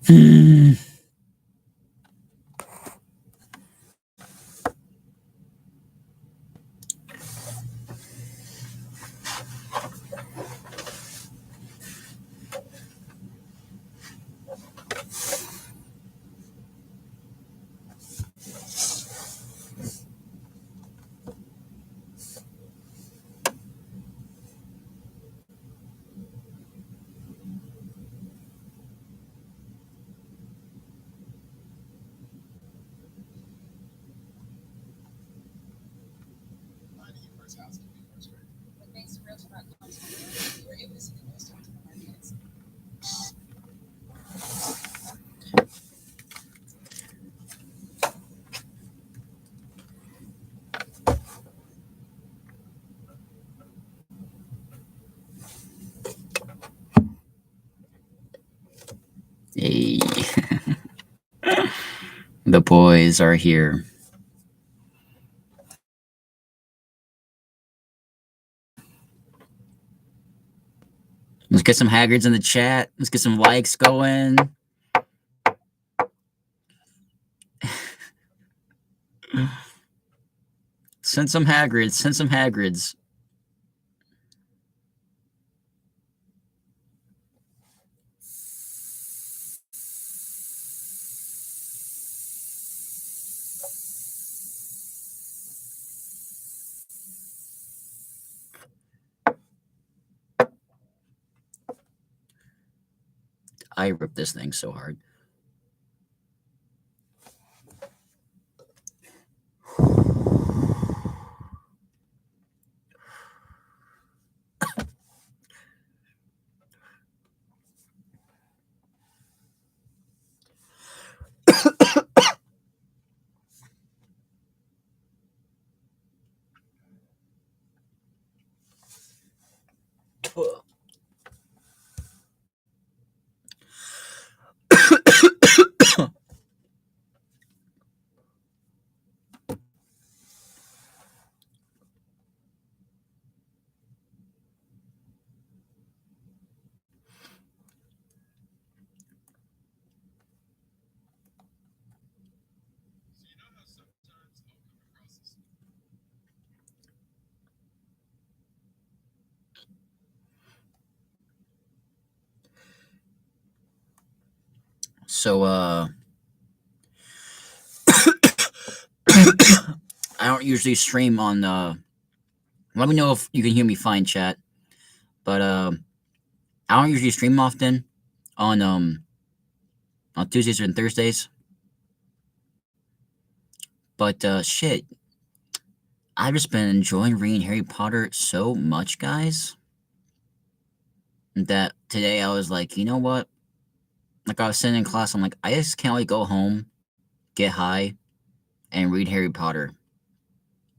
Hmm. Hey. The boys are here. Let's get some Hagrids in the chat. Let's get some likes going. Send some Hagrids. Send some Hagrids. I ripped this thing so hard. So, I don't usually stream on, let me know if you can hear me fine, chat. But, I don't usually stream often on Tuesdays and Thursdays. But, shit. I've just been enjoying reading Harry Potter so much, guys, that today I was like, you know what? Like, I was sitting in class, I'm like, I just can't wait to go home, get high, and read Harry Potter.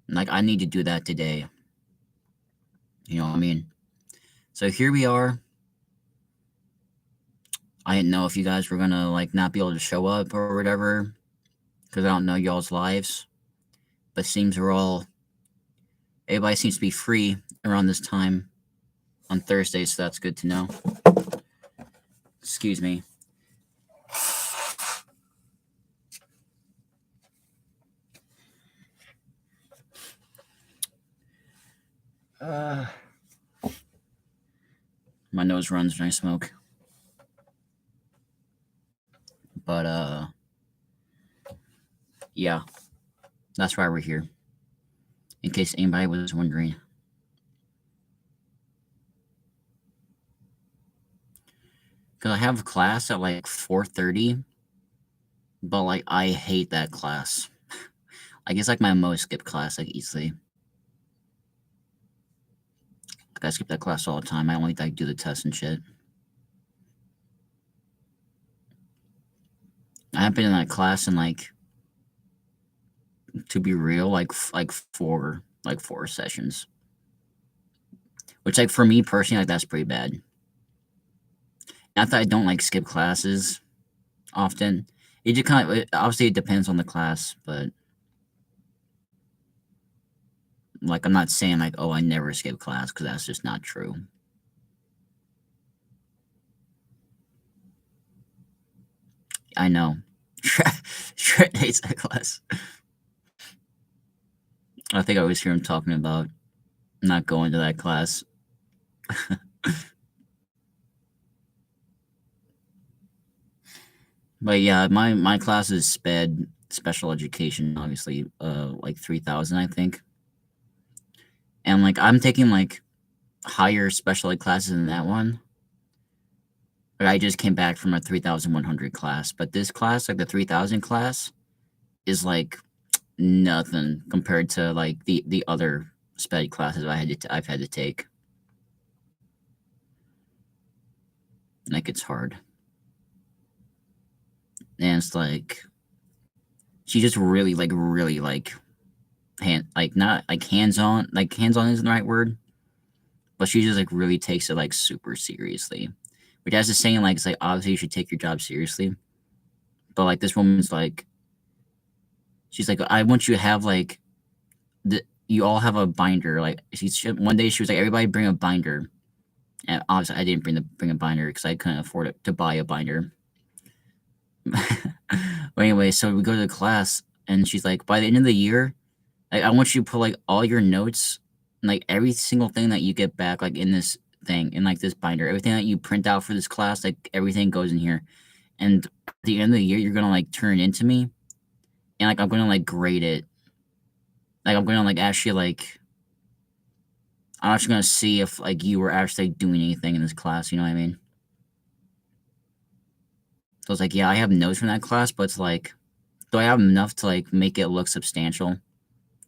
Like, I need to do that today. You know what I mean? So here we are. I didn't know if you guys were gonna, like, not be able to show up or whatever, because I don't know y'all's lives. But seems everybody seems to be free around this time on Thursday, so that's good to know. Excuse me. My nose runs when I smoke. But, yeah. That's why we're here. In case anybody was wondering. Because I have a class at, like, 4:30. But, like, I hate that class. I guess, like, my most skipped class, like, easily. Like, I skip that class all the time. I only, like, do the tests and shit. I haven't been in that class in, like, to be real, like four sessions. Which, like, for me personally, like, that's pretty bad. Not that I don't, like, skip classes often. It just kind of, obviously it depends on the class, but, like, I'm not saying, like, oh, I never skip class, because that's just not true. I know. Shred hates that class. I think I always hear him talking about not going to that class. But yeah, my class is special education, obviously, like 3,000, I think. And like I'm taking like higher special ed classes than that one. Like, I just came back from a 3,100 class, but this class, like the 3,000 class, is like nothing compared to like the other sped classes I've had to take. Like it's hard, and it's like she just really like hand like not like hands on isn't the right word, but she just like really takes it like super seriously. Which as a saying like it's like obviously you should take your job seriously, but like this woman's like she's like I want you to have like you all have a binder. Like one day she was like everybody bring a binder, and obviously I didn't bring a binder because I couldn't afford it to buy a binder. But anyway, so we go to the class, and she's like, by the end of the year, like I want you to put like all your notes, like every single thing that you get back, like in this thing, in like this binder, everything that you print out for this class, like everything goes in here. And at the end of the year, you're gonna like turn it into me, and like I'm gonna like grade it. Like I'm gonna like actually like I'm actually gonna see if like you were actually doing anything in this class. You know what I mean? So it's like, yeah, I have notes from that class, but it's like, do I have enough to like make it look substantial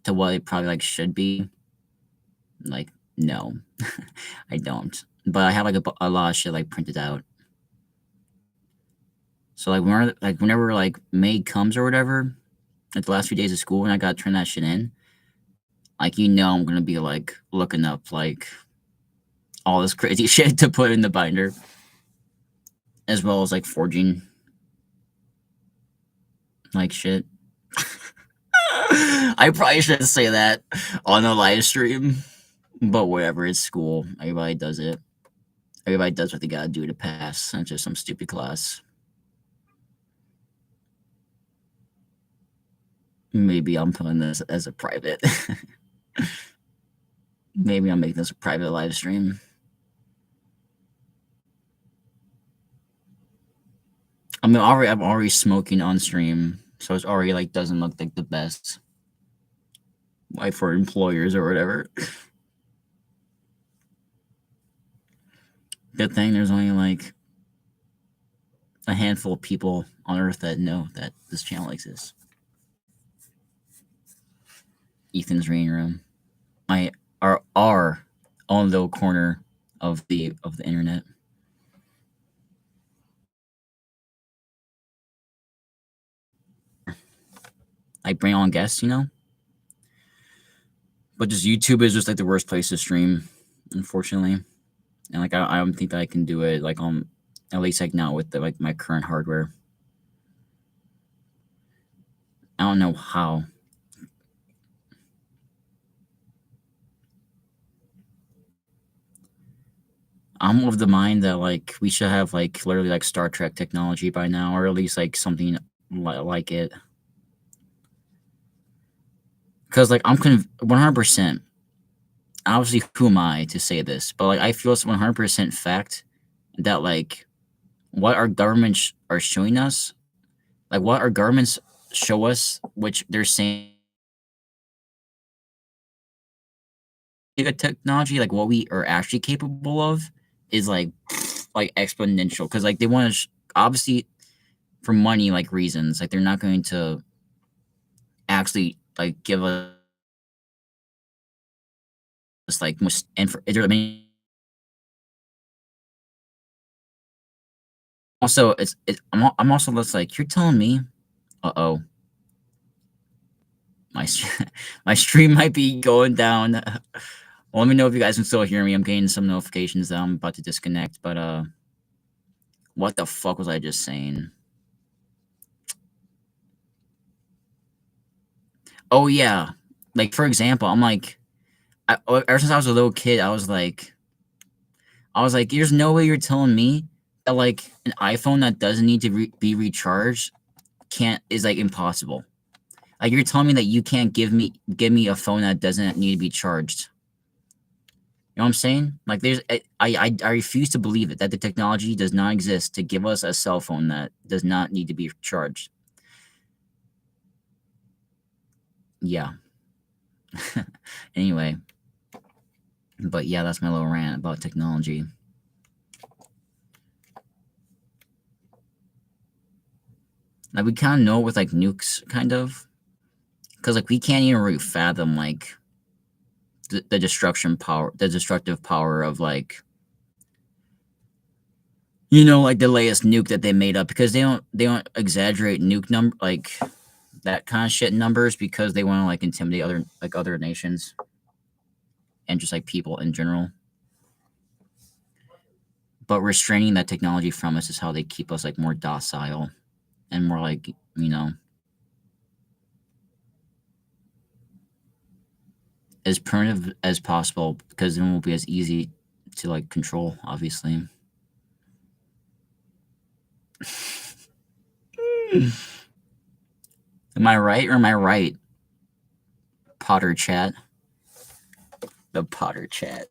to what it probably like should be? Like, no, I don't. But I have like a lot of shit like printed out. So whenever like May comes or whatever, like the last few days of school, and I gotta turn that shit in, like I'm gonna be like looking up like all this crazy shit to put in the binder, as well as like forging like shit. I probably shouldn't say that on a live stream, but whatever. It's school. Everybody does it. Everybody does what they gotta do to pass. Not just some stupid class. Maybe I'm putting this as a private. Maybe I'm making this a private live stream. I'm already smoking on stream, so it's already like doesn't look like the best, like for employers or whatever. Good thing there's only like a handful of people on Earth that know that this channel exists. Ethan's reading room, our own little corner of the internet. I bring on guests, but just YouTube is just like the worst place to stream, unfortunately. And like I don't think that I can do it like on at least like now with like my current hardware. I don't know how. I'm of the mind that like we should have like literally like Star Trek technology by now, or at least like something like it. Because like 100%. Obviously, who am I to say this? But like I feel it's 100% fact that like what our governments are showing us, like what our governments show us, which they're saying technology, like what we are actually capable of, is like exponential. Because like they want to obviously for money like reasons, like they're not going to actually like give us like and for I mean also I'm also just like you're telling me uh-oh my my stream might be going down. Well, let me know if you guys can still hear me. I'm getting some notifications that I'm about to disconnect, but what the fuck was I just saying? Oh yeah, like for example, I'm like ever since I was a little kid, I was like there's no way you're telling me like an iPhone that doesn't need to be recharged is like impossible. Like you're telling me that you can't give me a phone that doesn't need to be charged. You know what I'm saying? Like there's I refuse to believe it that the technology does not exist to give us a cell phone that does not need to be charged. Yeah. Anyway, but yeah, that's my little rant about technology. Like we kind of know with like nukes, kind of, because like we can't even really fathom like the destructive power of like like the latest nuke that they made up because they don't exaggerate nuke number like that kind of shit numbers because they want to like intimidate other nations and just like people in general. But restraining that technology from us is how they keep us like more docile and more like as primitive as possible because then it won't be as easy to like control, obviously. Am I right or am I right? Potter chat. The Potter chat.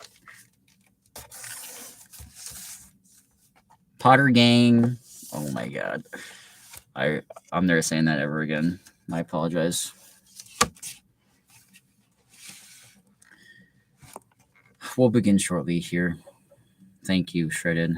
Potter gang. Oh my god. I'm never saying that ever again. I apologize. We'll begin shortly here. Thank you, Shredded.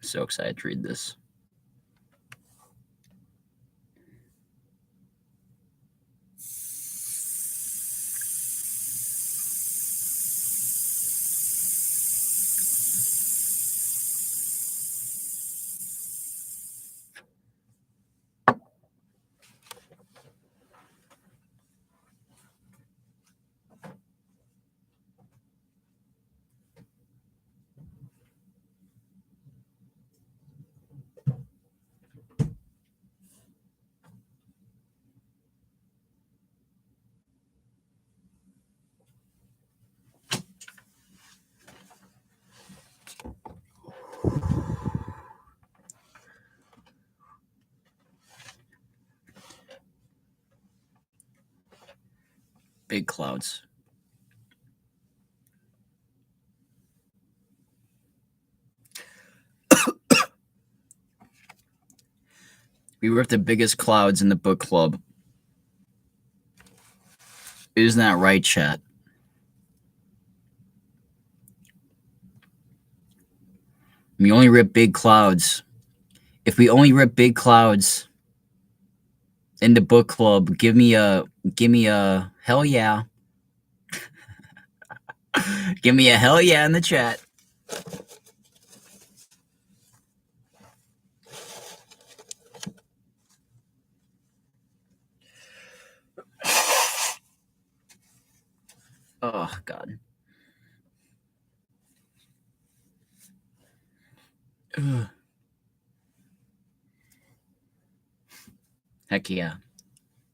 So excited to read this. Big clouds. We were the biggest clouds in the book club. Isn't that right, chat? We only rip big clouds. If we only rip big clouds in the book club, give me a hell yeah. Give me a hell yeah in the chat. Oh god. Ugh. Heck yeah.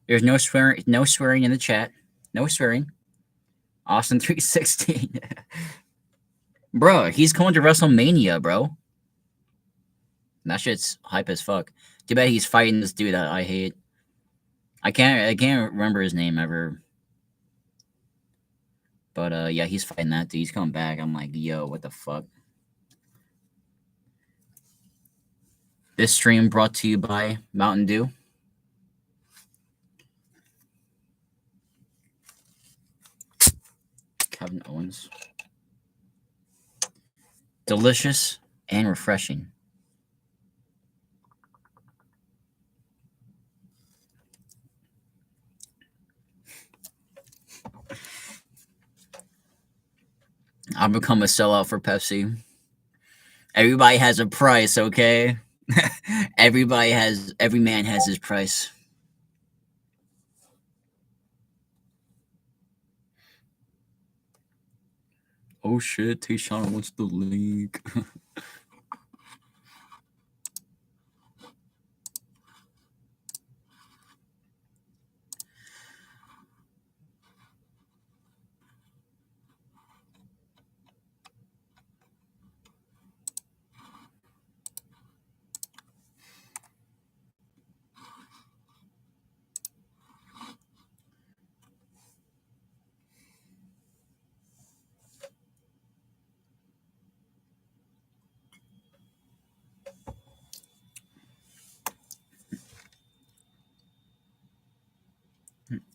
There's no swearing in the chat. No swearing. Austin 316. Bro, he's coming to WrestleMania, bro. That shit's hype as fuck. Too bad he's fighting this dude that I hate. I can't remember his name ever. But yeah, he's fighting that dude. He's coming back. I'm like, yo, what the fuck? This stream brought to you by Mountain Dew. Kevin Owens. Delicious and refreshing. I've become a sellout for Pepsi. Everybody has a price, okay? Every man has his price. Oh shit, Tayshawn wants the link.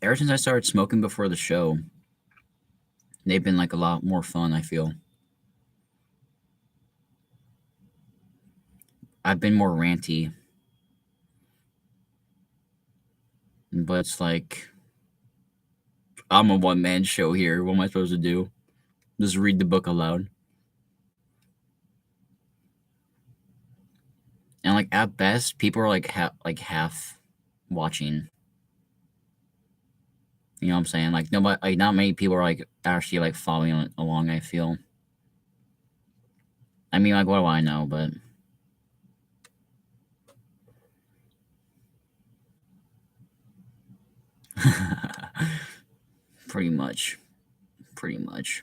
ever since I started smoking before the show, they've been like a lot more fun, I feel. I've been more ranty, but it's like I'm a one man show here. What am I supposed to do? Just read the book aloud. And like at best, people are like half watching. You know what I'm saying? Like nobody, like not many people are like actually like following along. I feel. I mean, like what do I know? But pretty much, pretty much.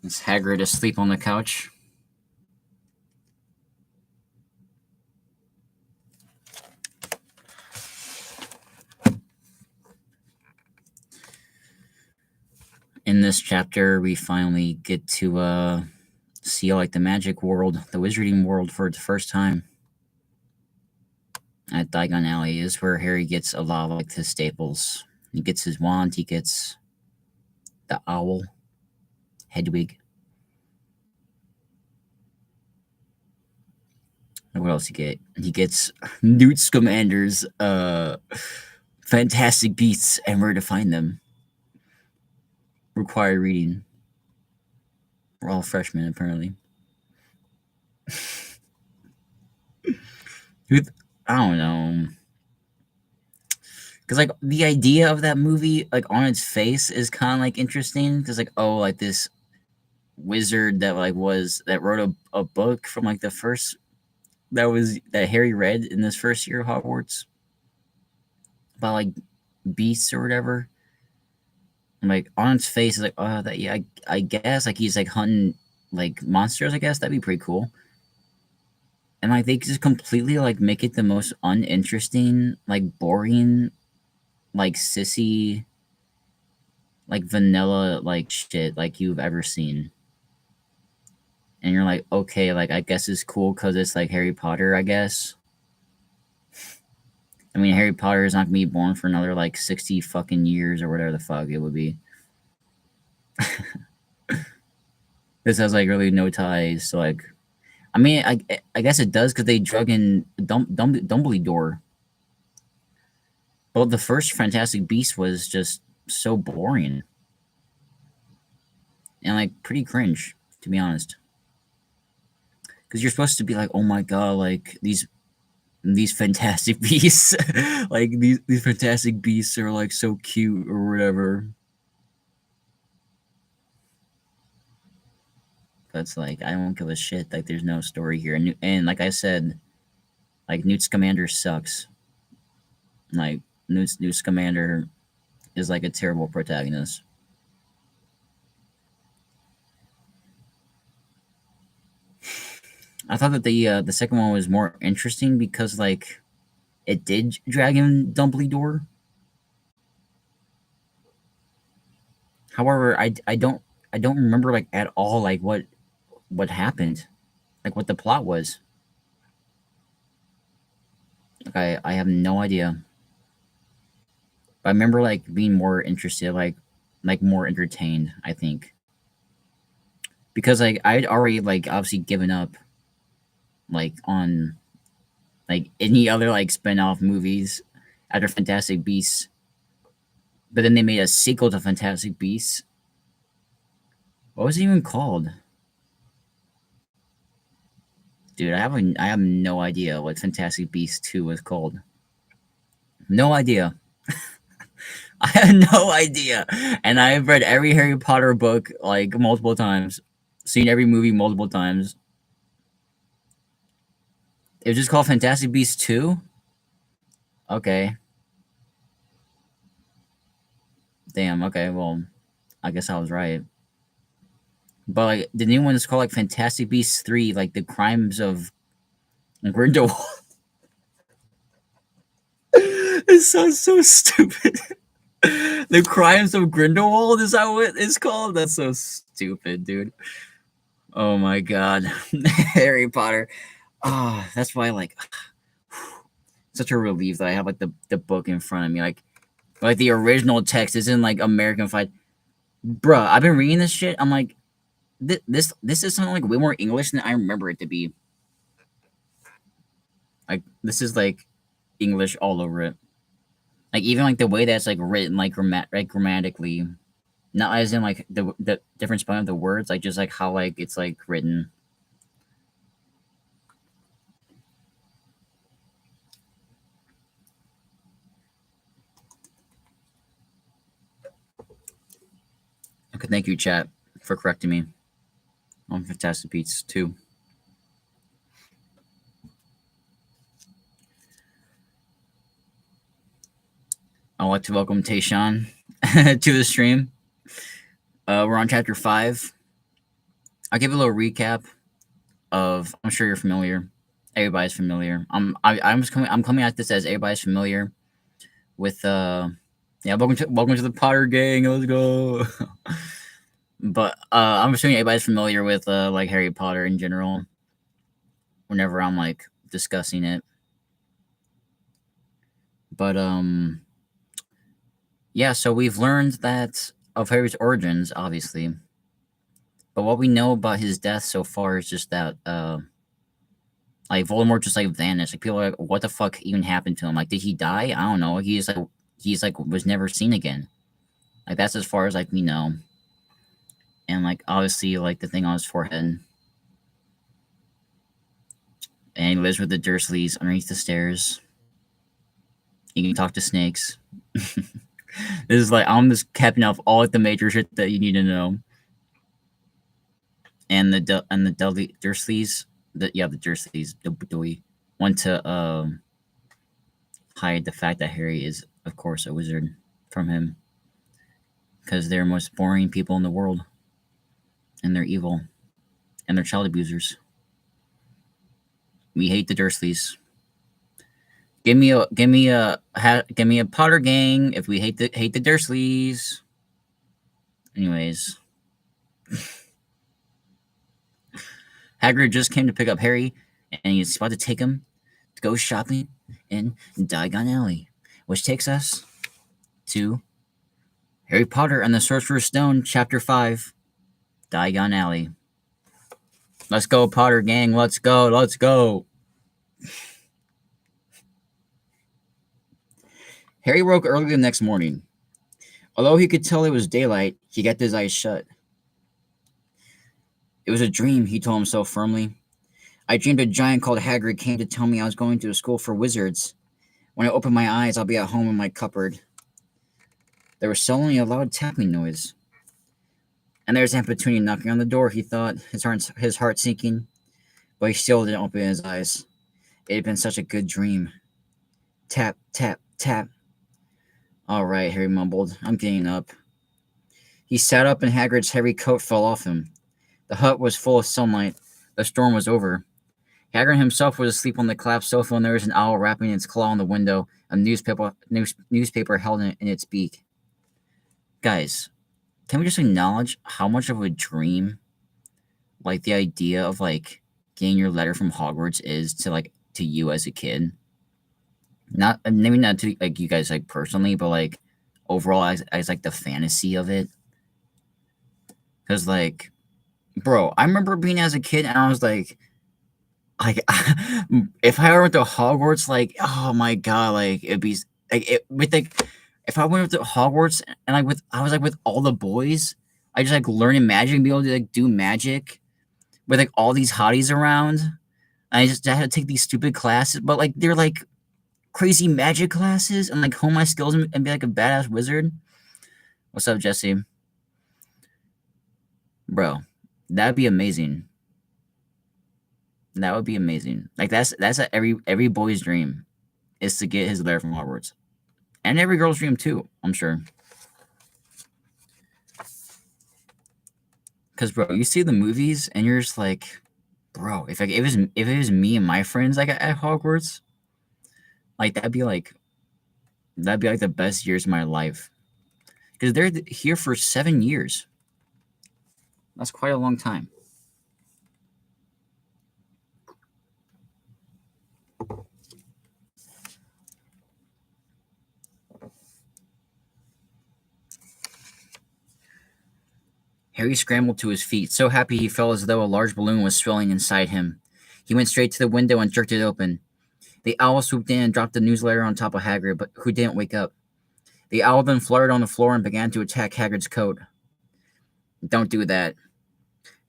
Is Hagrid asleep on the couch? In this chapter, we finally get to see like the magic world, the wizarding world for the first time. At Diagon Alley is where Harry gets a lot of like his staples. He gets his wand. He gets the owl, Hedwig. And what else he get? He gets Newt Scamander's Fantastic Beasts and Where to Find Them. Required reading. We're all freshmen apparently. I don't know. Because like the idea of that movie, like on its face, is kind of like interesting. Because like like this wizard that like was that wrote a book from like the first that Harry read in this first year of Hogwarts about like beasts or whatever. And, like on its face is like, oh, that yeah, I guess like he's like hunting like monsters. I guess that'd be pretty cool. And like they just completely like make it the most uninteresting, like boring, like sissy, like vanilla like shit like you've ever seen. And you're like, okay, like I guess it's cool because it's like Harry Potter, I guess. I mean, Harry Potter is not gonna be born for another like 60 fucking years or whatever the fuck it would be. This has like really no ties. So like, I mean, I guess it does because they drug in Dumbledore. But the first Fantastic Beast was just so boring and like pretty cringe, to be honest. Because you're supposed to be like, oh my god, like these fantastic beasts, like these fantastic beasts are like so cute or whatever. But it's like I don't give a shit. Like there's no story here, and like I said, like Newt Scamander sucks. Like Newt Scamander is like a terrible protagonist. I thought that the second one was more interesting because like it did drag in Dumbledore. However, I don't remember like at all like what happened, like what the plot was. Like I have no idea. But I remember like being more interested, like more entertained. I think because like I'd already like obviously given up like on like any other like spin-off movies after Fantastic Beasts. But then they made a sequel to Fantastic Beasts. What was it even called? Dude, I have no idea what Fantastic Beasts 2 was called. No idea. I had no idea. And I've read every Harry Potter book like multiple times, seen every movie multiple times. It was just called Fantastic Beasts 2? Okay. Damn, okay, well, I guess I was right. But like the new one is called like Fantastic Beasts 3, like the crimes of Grindelwald. It sounds so stupid. The Crimes of Grindelwald, is that what it's called? That's so stupid, dude. Oh my god. Harry Potter. Ah, that's why like such a relief that I have like the book in front of me. Like the original text is in like American fight. Bruh, I've been reading this shit. I'm like, this is something like way more English than I remember it to be. Like this is like English all over it. Like even like the way that's like written, like grammatically, not as in like the different spelling of the words, like just like how like it's like written. Okay, thank you, chat, for correcting me on Fantastic Beats too. I'd like to welcome Tayshawn to the stream. We're on chapter 5. I'll give a little recap of. I'm sure you're familiar. Everybody's familiar. I'm coming at this as everybody's familiar with. Yeah, welcome to the Potter gang. Let's go. But I'm assuming everybody's familiar with like Harry Potter in general. Whenever I'm like discussing it, but yeah. So we've learned that of Harry's origins, obviously. But what we know about his death so far is just that like Voldemort just like vanished. Like people are like, what the fuck even happened to him? Like, did he die? I don't know. He's like was never seen again. Like that's as far as like we know. And like obviously like the thing on his forehead. And he lives with the Dursleys underneath the stairs. He can talk to snakes. This is like I'm just capping off all like the major shit that you need to know. And the Dursleys, the Dursleys, want to hide the fact that Harry is, of course, a wizard from him, because they're the most boring people in the world, and they're evil, and they're child abusers. We hate the Dursleys. Give me a Potter gang if we hate the Dursleys. Anyways. Hagrid just came to pick up Harry, and he's about to take him to go shopping in Diagon Alley, which takes us to Harry Potter and the Sorcerer's Stone, Chapter 5, Diagon Alley. Let's go, Potter gang. Let's go. Let's go. Harry woke early the next morning. Although he could tell it was daylight, he kept his eyes shut. It was a dream, he told himself firmly. I dreamed a giant called Hagrid came to tell me I was going to a school for wizards. When I open my eyes, I'll be at home in my cupboard. There was suddenly a loud tapping noise. And there's Aunt Petunia knocking on the door, he thought, his heart sinking. But he still didn't open his eyes. It had been such a good dream. Tap, tap, tap. All right, Harry mumbled. I'm getting up. He sat up and Hagrid's heavy coat fell off him. The hut was full of sunlight. The storm was over. Hagrid himself was asleep on the collapsed sofa, and there was an owl wrapping its claw on the window, a newspaper held in its beak. Guys, can we just acknowledge how much of a dream, like the idea of like getting your letter from Hogwarts is to you as a kid? Not maybe not to like you guys like personally, but like overall as like the fantasy of it. Because like, bro, I remember being as a kid and I was like if I ever went to Hogwarts, like, oh my god, like it'd be like it with like if I went to Hogwarts and like I was like with all the boys, I just like learning magic and be able to like do magic with like all these hotties around. I had to take these stupid classes, but like they're like crazy magic classes and like hone my skills and be like a badass wizard. What's up, Jesse? Bro, that'd be amazing. That would be amazing. Like that's every boy's dream is to get his letter from Hogwarts. And every girl's dream too, I'm sure. Cause bro, you see the movies and you're just like, bro, if it was me and my friends like at Hogwarts, like that'd be like the best years of my life. because they're here for 7 years. That's quite a long time. Harry scrambled to his feet, so happy he felt as though a large balloon was swelling inside him. He went straight to the window and jerked it open. The owl swooped in and dropped the newsletter on top of Hagrid, but who didn't wake up. The owl then fluttered on the floor and began to attack Hagrid's coat. Don't do that.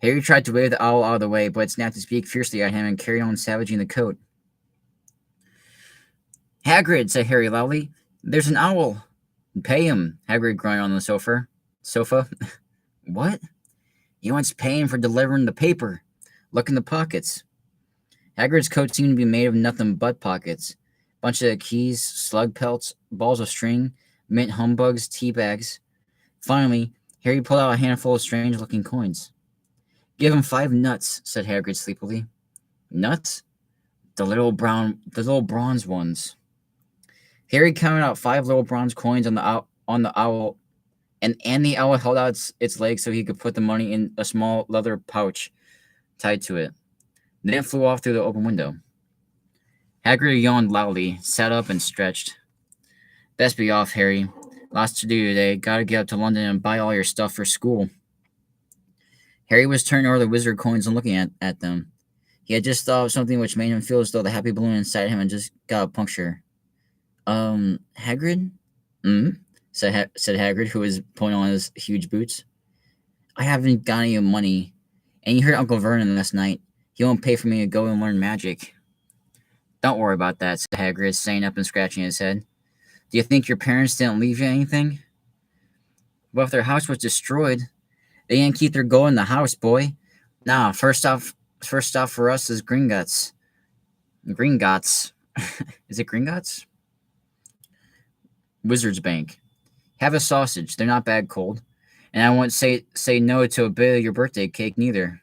Harry tried to wave the owl out of the way, but it snapped its beak fiercely at him and carried on savaging the coat. Hagrid, said Harry loudly, there's an owl. Pay him, Hagrid groaned on the sofa. What? He wants paying for delivering the paper. Look in the pockets. Hagrid's coat seemed to be made of nothing but pockets. Bunches of keys, slug pelts, balls of string, mint humbugs, tea bags. Finally, Harry pulled out a handful of strange-looking coins. Give him 5 nuts, said Hagrid sleepily. Nuts? The little bronze ones. Harry counted out 5 little bronze coins on the owl, and the owl held out its legs so he could put the money in a small leather pouch tied to it. Then it flew off through the open window. Hagrid yawned loudly, sat up, and stretched. Best be off, Harry. Lots to do today. Gotta get up to London and buy all your stuff for school. Harry was turning over the wizard coins and looking at them. He had just thought of something which made him feel as though the happy balloon inside him had just got a puncture. Hagrid? Said Hagrid, who was pulling on his huge boots. I haven't got any money. And you heard Uncle Vernon last night. He won't pay for me to go and learn magic. Don't worry about that, said Hagrid, standing up and scratching his head. Do you think your parents didn't leave you anything? Well, if their house was destroyed, they didn't keep their gold in the house, boy. Nah, first off for us is Gringotts. Gringotts. Is it Gringotts? Wizard's Bank. Have a sausage. They're not bad cold. And I won't say no to a bit of your birthday cake, neither.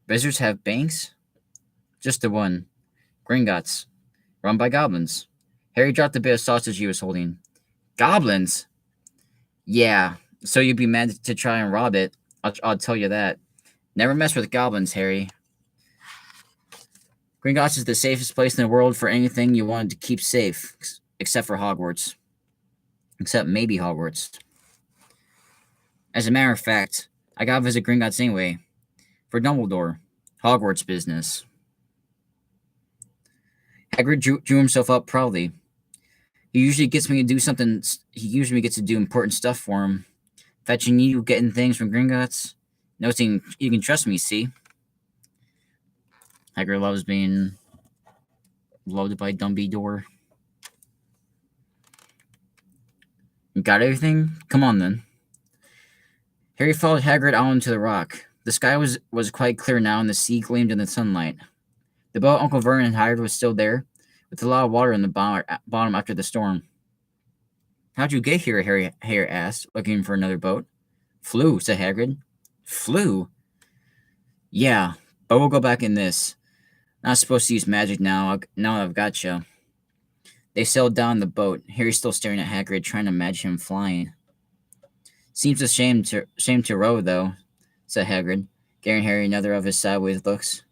Wizards have banks? Just the one. Gringotts. Run by goblins. Harry dropped the bit of sausage he was holding. Goblins? Yeah, so you'd be mad to try and rob it. I'll tell you that. Never mess with goblins, Harry. Gringotts is the safest place in the world for anything you wanted to keep safe, except for Hogwarts. Except maybe Hogwarts. As a matter of fact, I gotta visit Gringotts anyway. For Dumbledore. Hogwarts business. Hagrid drew himself up proudly. He usually gets to do important stuff for him. Fetching you, getting things from Gringotts. Noticing you can trust me, see? Hagrid loves being loved by Dumbledore. You got everything? Come on, then. Harry followed Hagrid out into the rock. The sky was quite clear now, and the sea gleamed in the sunlight. The boat Uncle Vernon had hired was still there, with a lot of water in the bottom after the storm. How'd you get here? Harry asked, looking for another boat. Flew, said Hagrid. Flew? Yeah, but we'll go back in this. Not supposed to use magic now I've got you. They sailed down the boat, Harry still staring at Hagrid, trying to imagine him flying. Seems a shame to row, though, said Hagrid, giving Harry another of his sideways looks.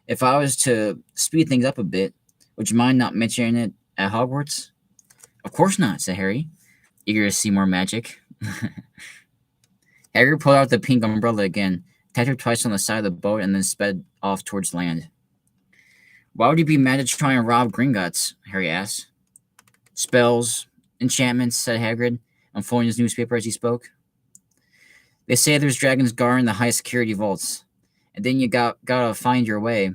If I was to speed things up a bit, would you mind not mentioning it at Hogwarts? Of course not, said Harry, eager to see more magic. Hagrid pulled out the pink umbrella again, tapped her twice on the side of the boat, and then sped off towards land. Why would you be mad to try and rob Gringotts? Harry asked. Spells, enchantments, said Hagrid, unfolding his newspaper as he spoke. They say there's dragons guarding the high security vaults, and then you gotta find your way.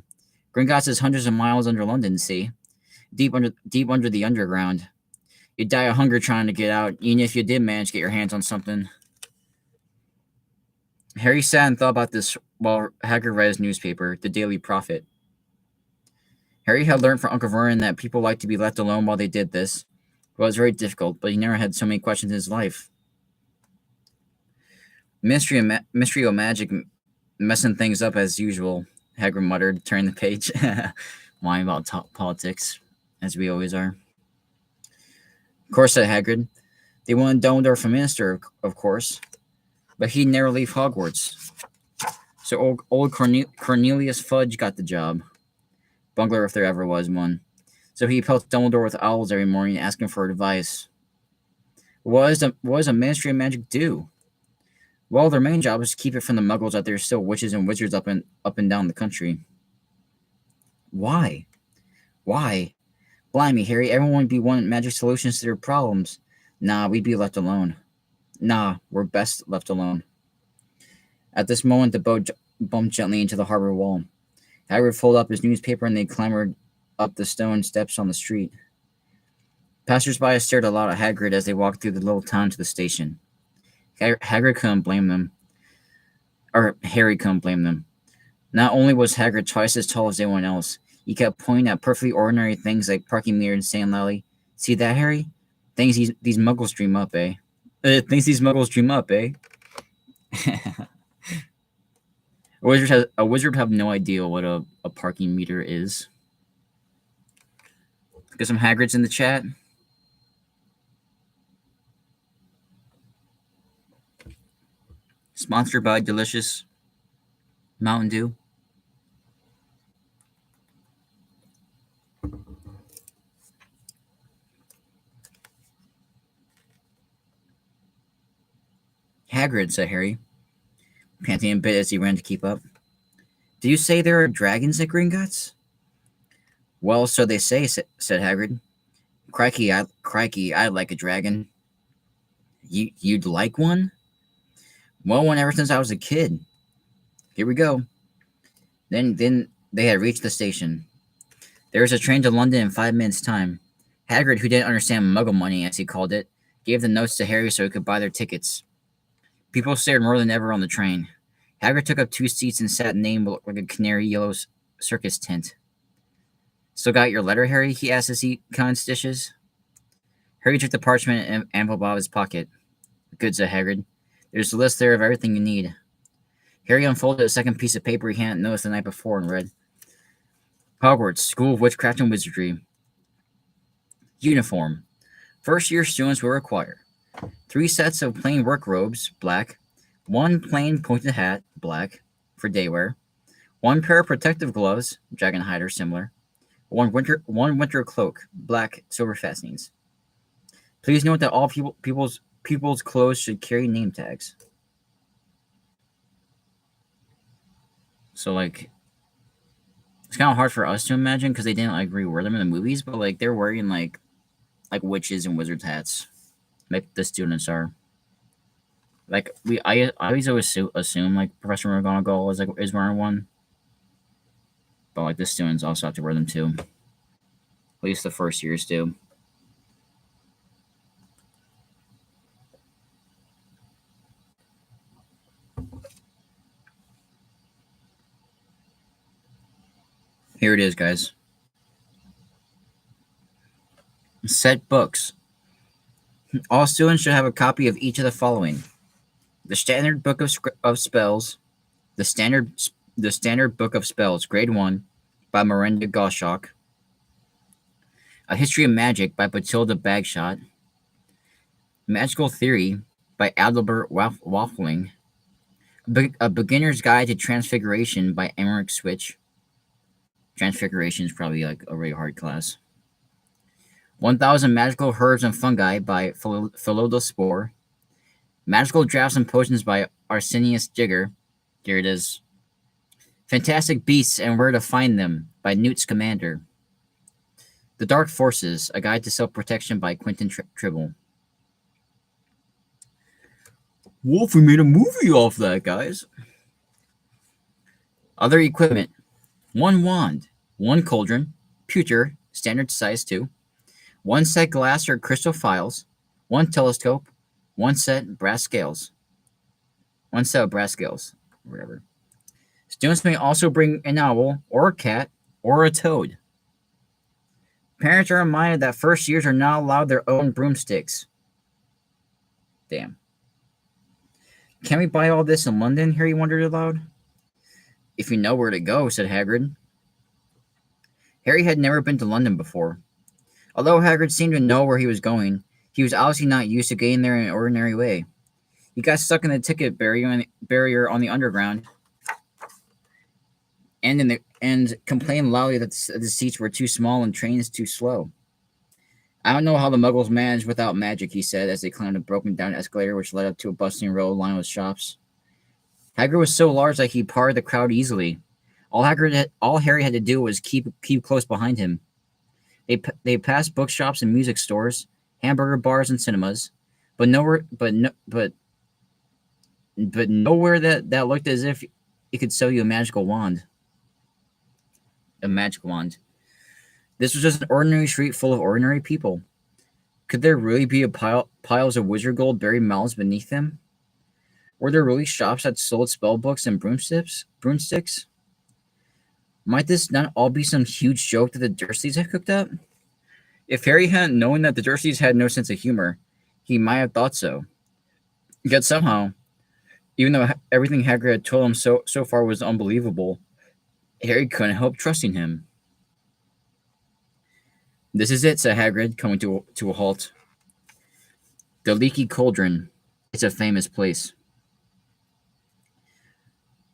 Gringotts is hundreds of miles under London, see? Deep under the underground. You'd die of hunger trying to get out, even if you did manage to get your hands on something. Harry sat and thought about this while Hagrid read his newspaper, the Daily Prophet. Harry had learned from Uncle Vernon that people like to be left alone while they did this. It was very difficult, but he never had so many questions in his life. Mystery of magic messing things up as usual, Hagrid muttered, turning the page. Whining about politics, as we always are. Of course, said Hagrid. They wanted Dumbledore for minister, of course, but he'd never leave Hogwarts. So old Cornelius Fudge got the job. Bungler if there ever was one. So he pelts Dumbledore with owls every morning, asking for advice. What does a Ministry of Magic do? Well, their main job is to keep it from the Muggles that there's still witches and wizards up and down the country. Why? Why? Blimey, Harry, everyone would be wanting magic solutions to their problems. Nah, we'd be left alone. Nah, we're best left alone. At this moment, the boat bumped gently into the harbor wall. Hagrid folded up his newspaper and they clambered up the stone steps on the street. Passers-by stared aloud at Hagrid as they walked through the little town to the station. Hagrid couldn't blame them. Or Harry couldn't blame them. Not only was Hagrid twice as tall as anyone else, he kept pointing at perfectly ordinary things like parking meters and saying loudly, "See that, Harry? Things these muggles dream up, eh? Things these muggles dream up, eh?" A wizard have no idea what a parking meter is. Get some Hagrids in the chat. Sponsored by delicious Mountain Dew. Hagrid, said Harry, panting a bit as he ran to keep up. "Do you say there are dragons at Gringotts?" "Well, so they say," said Hagrid. Crikey, I like a dragon." You'd like one?" "Well, one ever since I was a kid." "Here we go." Then they had reached the station. There was a train to London in 5 minutes' time. Hagrid, who didn't understand muggle money, as he called it, gave the notes to Harry so he could buy their tickets. People stared more than ever on the train. Hagrid took up 2 seats and sat named like a canary yellow circus tent. "Still got your letter, Harry?" he asked as he counted stitches. Harry took the parchment and envelope out of his pocket. "Good," said Hagrid. "There's a list there of everything you need." Harry unfolded a second piece of paper he hadn't noticed the night before and read, "Hogwarts, School of Witchcraft and Wizardry. Uniform. First-year students will require 3 sets of plain work robes, black, 1 plain pointed hat, black, for day wear, 1 pair of protective gloves, dragon hide or similar, 1 winter cloak, black, silver fastenings. Please note that all people's clothes should carry name tags." So, like, it's kind of hard for us to imagine because they didn't, like, rewear them in the movies, but, like, they're wearing, like witches and wizards hats. Like, the students are. Like, I always assume, like, Professor McGonagall is wearing one. But, like, the students also have to wear them, too. At least the first years do. Here it is, guys. Set books. All students should have a copy of each of the following: the Standard Book of Spells, the Standard Book of Spells, Grade 1, by Miranda Goshawk, A History of Magic by Batilda Bagshot, Magical Theory by Adalbert Waffling, A Beginner's Guide to Transfiguration by Emmerich Switch. Transfiguration is probably like a really hard class. 1,000 Magical Herbs and Fungi by Philodospore. Magical Drafts and Potions by Arsenius Jigger. Here it is. Fantastic Beasts and Where to Find Them by Newt Scamander. The Dark Forces, A Guide to Self-Protection by Quentin Tribble. Wolf, we made a movie off that, guys. Other equipment: 1 wand, 1 cauldron, pewter, standard size 2, 1 set glass or crystal phials, 1 telescope, 1 set brass scales. 1 set of brass scales, whatever. Students may also bring an owl, or a cat, or a toad. Parents are reminded that first years are not allowed their own broomsticks. Damn. Can we buy all this in London? Harry wondered aloud. If you know where to go, said Hagrid. Harry had never been to London before. Although Hagrid seemed to know where he was going, He was obviously not used to getting there in an ordinary way. He got stuck in the ticket barrier on the underground, and complained loudly that the seats were too small and trains too slow. I don't know how the Muggles managed without magic, he said as they climbed a broken down escalator which led up to a bustling road lined with shops. Hagrid was so large that he parted the crowd easily. All Harry had to do was keep close behind him. They passed bookshops and music stores, hamburger bars and cinemas, but nowhere but nowhere that looked as if it could sell you a magical wand. A magic wand. This was just an ordinary street full of ordinary people. Could there really be piles of wizard gold buried miles beneath them? Were there really shops that sold spell books and broomsticks? Might this not all be some huge joke that the Dursleys had cooked up? If Harry hadn't known that the Dursleys had no sense of humor, he might have thought so. Yet somehow, even though everything Hagrid had told him so far was unbelievable, Harry couldn't help trusting him. "This is it," said Hagrid, coming to a halt. "The Leaky Cauldron. It's a famous place."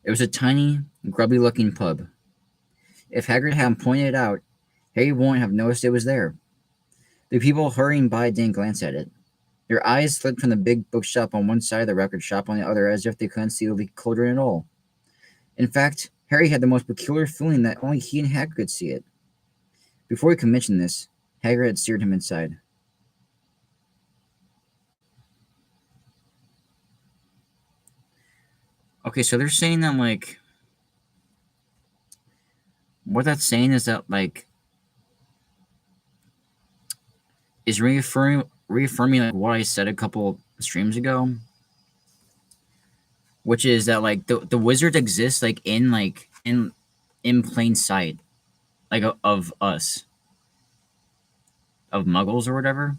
It was a tiny, grubby-looking pub. If Hagrid hadn't pointed it out, Harry wouldn't have noticed it was there. The people hurrying by didn't glance at it. Their eyes slid from the big bookshop on one side of the record shop on the other as if they couldn't see the Leaky Cauldron at all. In fact, Harry had the most peculiar feeling that only he and Hagrid could see it. Before he could mention this, Hagrid had steered him inside. Okay, so they're saying that, like, what that's saying is that, like, is reaffirming like what I said a couple streams ago, which is that like the wizards exist like in plain sight, like of us, of Muggles or whatever,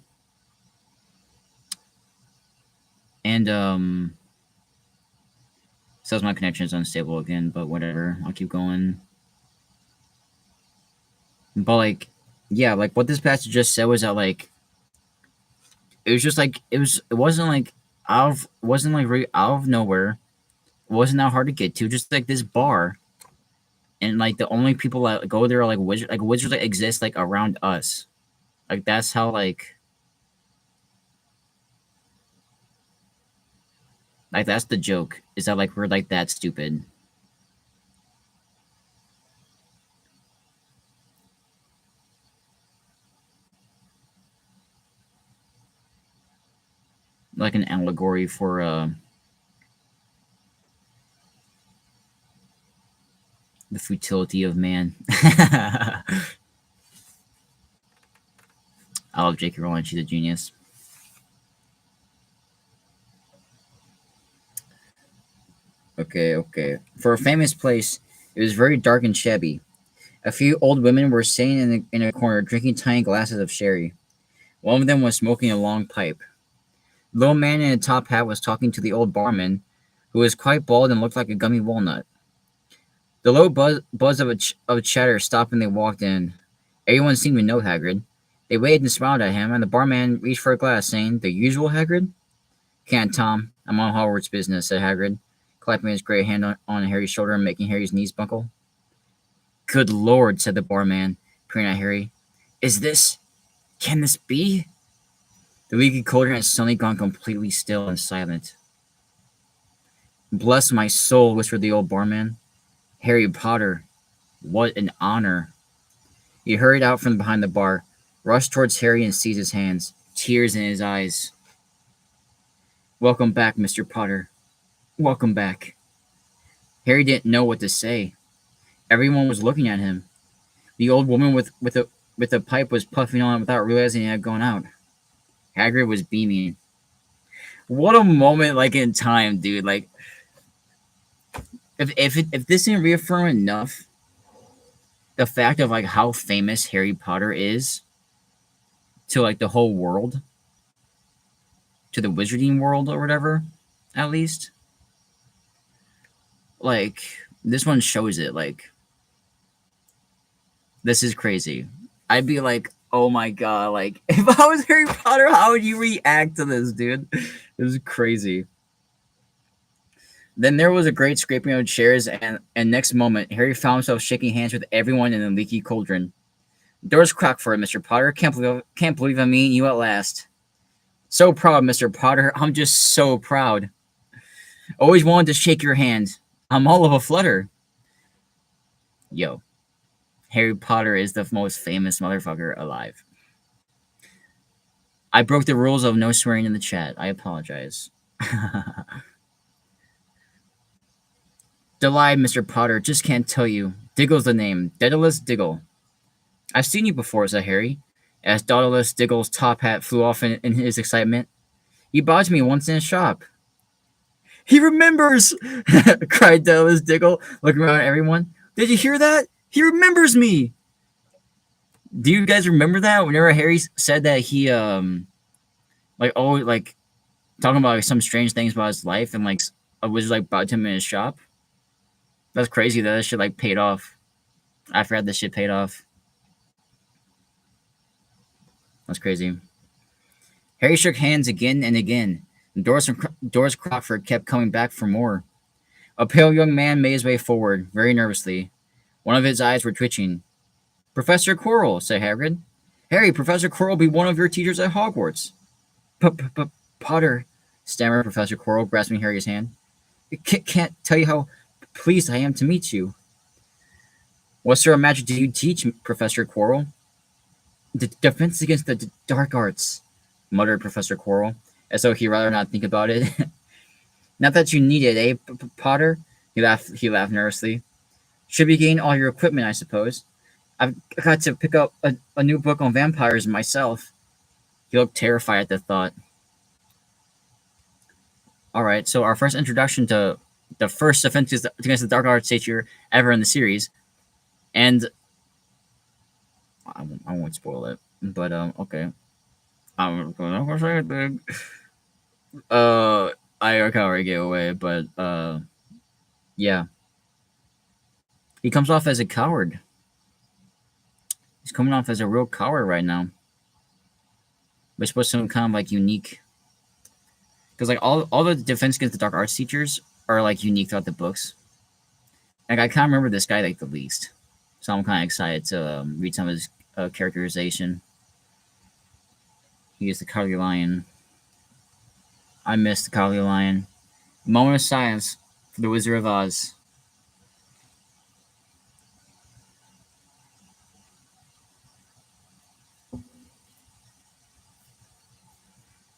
and says my connection is unstable again, but whatever, I'll keep going. But like, yeah, like what this passage just said was that like it was just like it wasn't like really out of nowhere. It wasn't that hard to get to. Just like this bar, and like the only people that go there are like wizards that exist like around us. Like that's how like that's the joke. Is that like we're like that stupid? Like an allegory for the futility of man. I love JK Rowling. She's a genius. Okay. For a famous place, it was very dark and shabby. A few old women were sitting in a corner drinking tiny glasses of sherry. One of them was smoking a long pipe. The little man in a top hat was talking to the old barman, who was quite bald and looked like a gummy walnut. The low buzz of chatter stopped when they walked in. Everyone seemed to know Hagrid. They waved and smiled at him, and the barman reached for a glass, saying, "The usual Hagrid?" "Can't, Tom. I'm on Hogwarts business," said Hagrid, clapping his great hand on Harry's shoulder and making Harry's knees buckle. "Good Lord," said the barman, peering at Harry. Can this be?" The Leaky Cauldron had suddenly gone completely still and silent. "Bless my soul," whispered the old barman. "Harry Potter. What an honor." He hurried out from behind the bar, rushed towards Harry and seized his hands, tears in his eyes. "Welcome back, Mr. Potter. Welcome back." Harry didn't know what to say. Everyone was looking at him. The old woman with a pipe was puffing on without realizing it had gone out. Hagrid was beaming. What a moment, like, in time, dude. Like, if this didn't reaffirm enough the fact of like how famous Harry Potter is to like the whole world, to the wizarding world or whatever, at least, like this one shows it. Like, this is crazy. I'd be like, Oh my god! Like, if I was Harry Potter, how would you react to this, dude? It was crazy. Then there was a great scraping of chairs, and next moment, Harry found himself shaking hands with everyone in the leaky cauldron. Doors cracked for it, Mr. Potter. Can't believe I'm meeting you at last. So proud, Mr. Potter. I'm just so proud. Always wanted to shake your hand. I'm all of a flutter. Yo, Harry Potter is the most famous motherfucker alive. I broke the rules of no swearing in the chat. I apologize. Delighted, Mr. Potter. Just can't tell you. Diggle's the name. Daedalus Diggle. I've seen you before, said Harry, as Daedalus Diggle's top hat flew off in his excitement. You bowed to me once in a shop. He remembers! cried Daedalus Diggle, looking around at everyone. Did you hear that? He remembers me! Do you guys remember that? Whenever Harry said that he, like, oh, like, talking about like, some strange things about his life and, like, a wizard, like, bowed to him in his shop? That's crazy that shit, like, paid off. I forgot this shit paid off. That's crazy. Harry shook hands again and again. Doris Crockford kept coming back for more. A pale young man made his way forward, very nervously. One of his eyes were twitching. Professor Quirrell, said Hagrid. Harry, Professor Quirrell will be one of your teachers at Hogwarts. Potter, stammered Professor Quirrell, grasping Harry's hand. I can't tell you how pleased I am to meet you. What sort of magic do you teach, Professor Quirrell? Defense against the dark arts, muttered Professor Quirrell, as though he'd rather not think about it. Not that you need it, eh, Potter? He laughed nervously. Should be getting all your equipment, I suppose. I've got to pick up a new book on vampires myself. He looked terrified at the thought. Alright, so our first introduction to the first defense against the dark arts teacher ever in the series. And I won't spoil it, but okay. I'm gonna say it big. I can't already get away, but yeah. He comes off as a coward. He's coming off as a real coward right now. We're supposed to be kind of like unique. Because like all the defense against the dark arts teachers are like unique throughout the books. Like I kind of remember this guy like the least. So I'm kind of excited to read some of his characterization. He is the Cowardly Lion. I miss the Cowardly Lion. Moment of silence for the Wizard of Oz.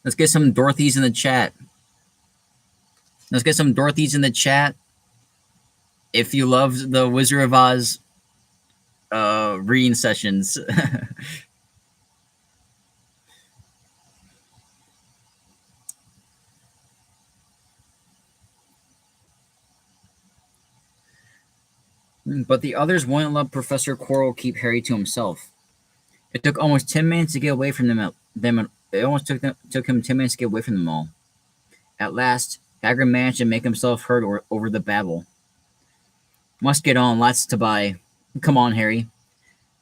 Let's get some Dorothys in the chat. Let's get some Dorothys in the chat. If you loved the Wizard of Oz reading sessions. But the others wouldn't let Professor Quirrell keep Harry to himself. It took almost 10 minutes to get away from them. It almost took him 10 minutes to get away from them all. At last, Hagrid managed to make himself heard over the babble. Must get on, lots to buy. Come on, Harry.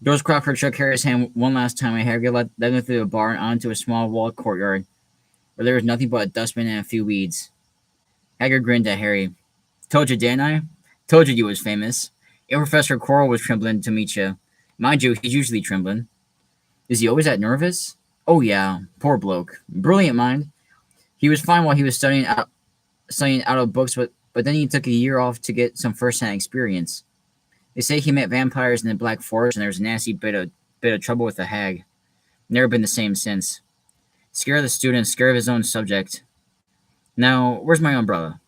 Doris Crockford shook Harry's hand one last time, and Harry led him through the bar and onto a small walled courtyard, where there was nothing but a dustbin and a few weeds. Hagrid grinned at Harry. Told you, didn't I? Told you was famous. And Professor Quirrell was trembling to meet you. Mind you, he's usually trembling. Is he always that nervous? Oh yeah, poor bloke. Brilliant mind. He was fine while he was studying out of books, but then he took a year off to get some first-hand experience. They say he met vampires in the Black Forest, and there was a nasty bit of trouble with the hag. Never been the same since. Scared of the students, scared of his own subject. Now, where's my umbrella?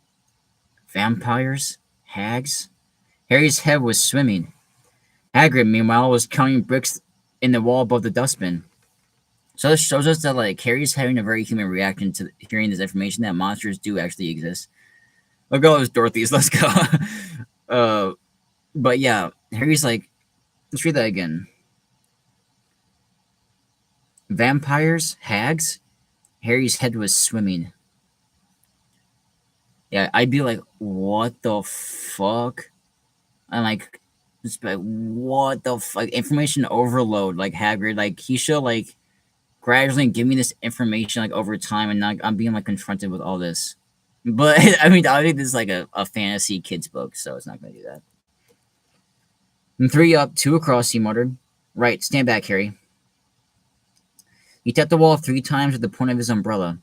Vampires? Hags? Harry's head was swimming. Hagrid, meanwhile, was counting bricks in the wall above the dustbin. So this shows us that like Harry's having a very human reaction to hearing this information that monsters do actually exist. Look at all those Dorothys, let's go. But yeah, Harry's like, let's read that again. Vampires, hags, Harry's head was swimming. Yeah, I'd be like, what the fuck? I'm like, Just like, what the fuck? Information overload, like Hagrid. Like, he should, like, gradually give me this information, like, over time, and not, I'm being, like, confronted with all this. But, I mean, I think this is, like, a fantasy kid's book, so it's not gonna do that. And 3 up, 2 across, he muttered. Right, stand back, Harry. He tapped the wall 3 times with the point of his umbrella.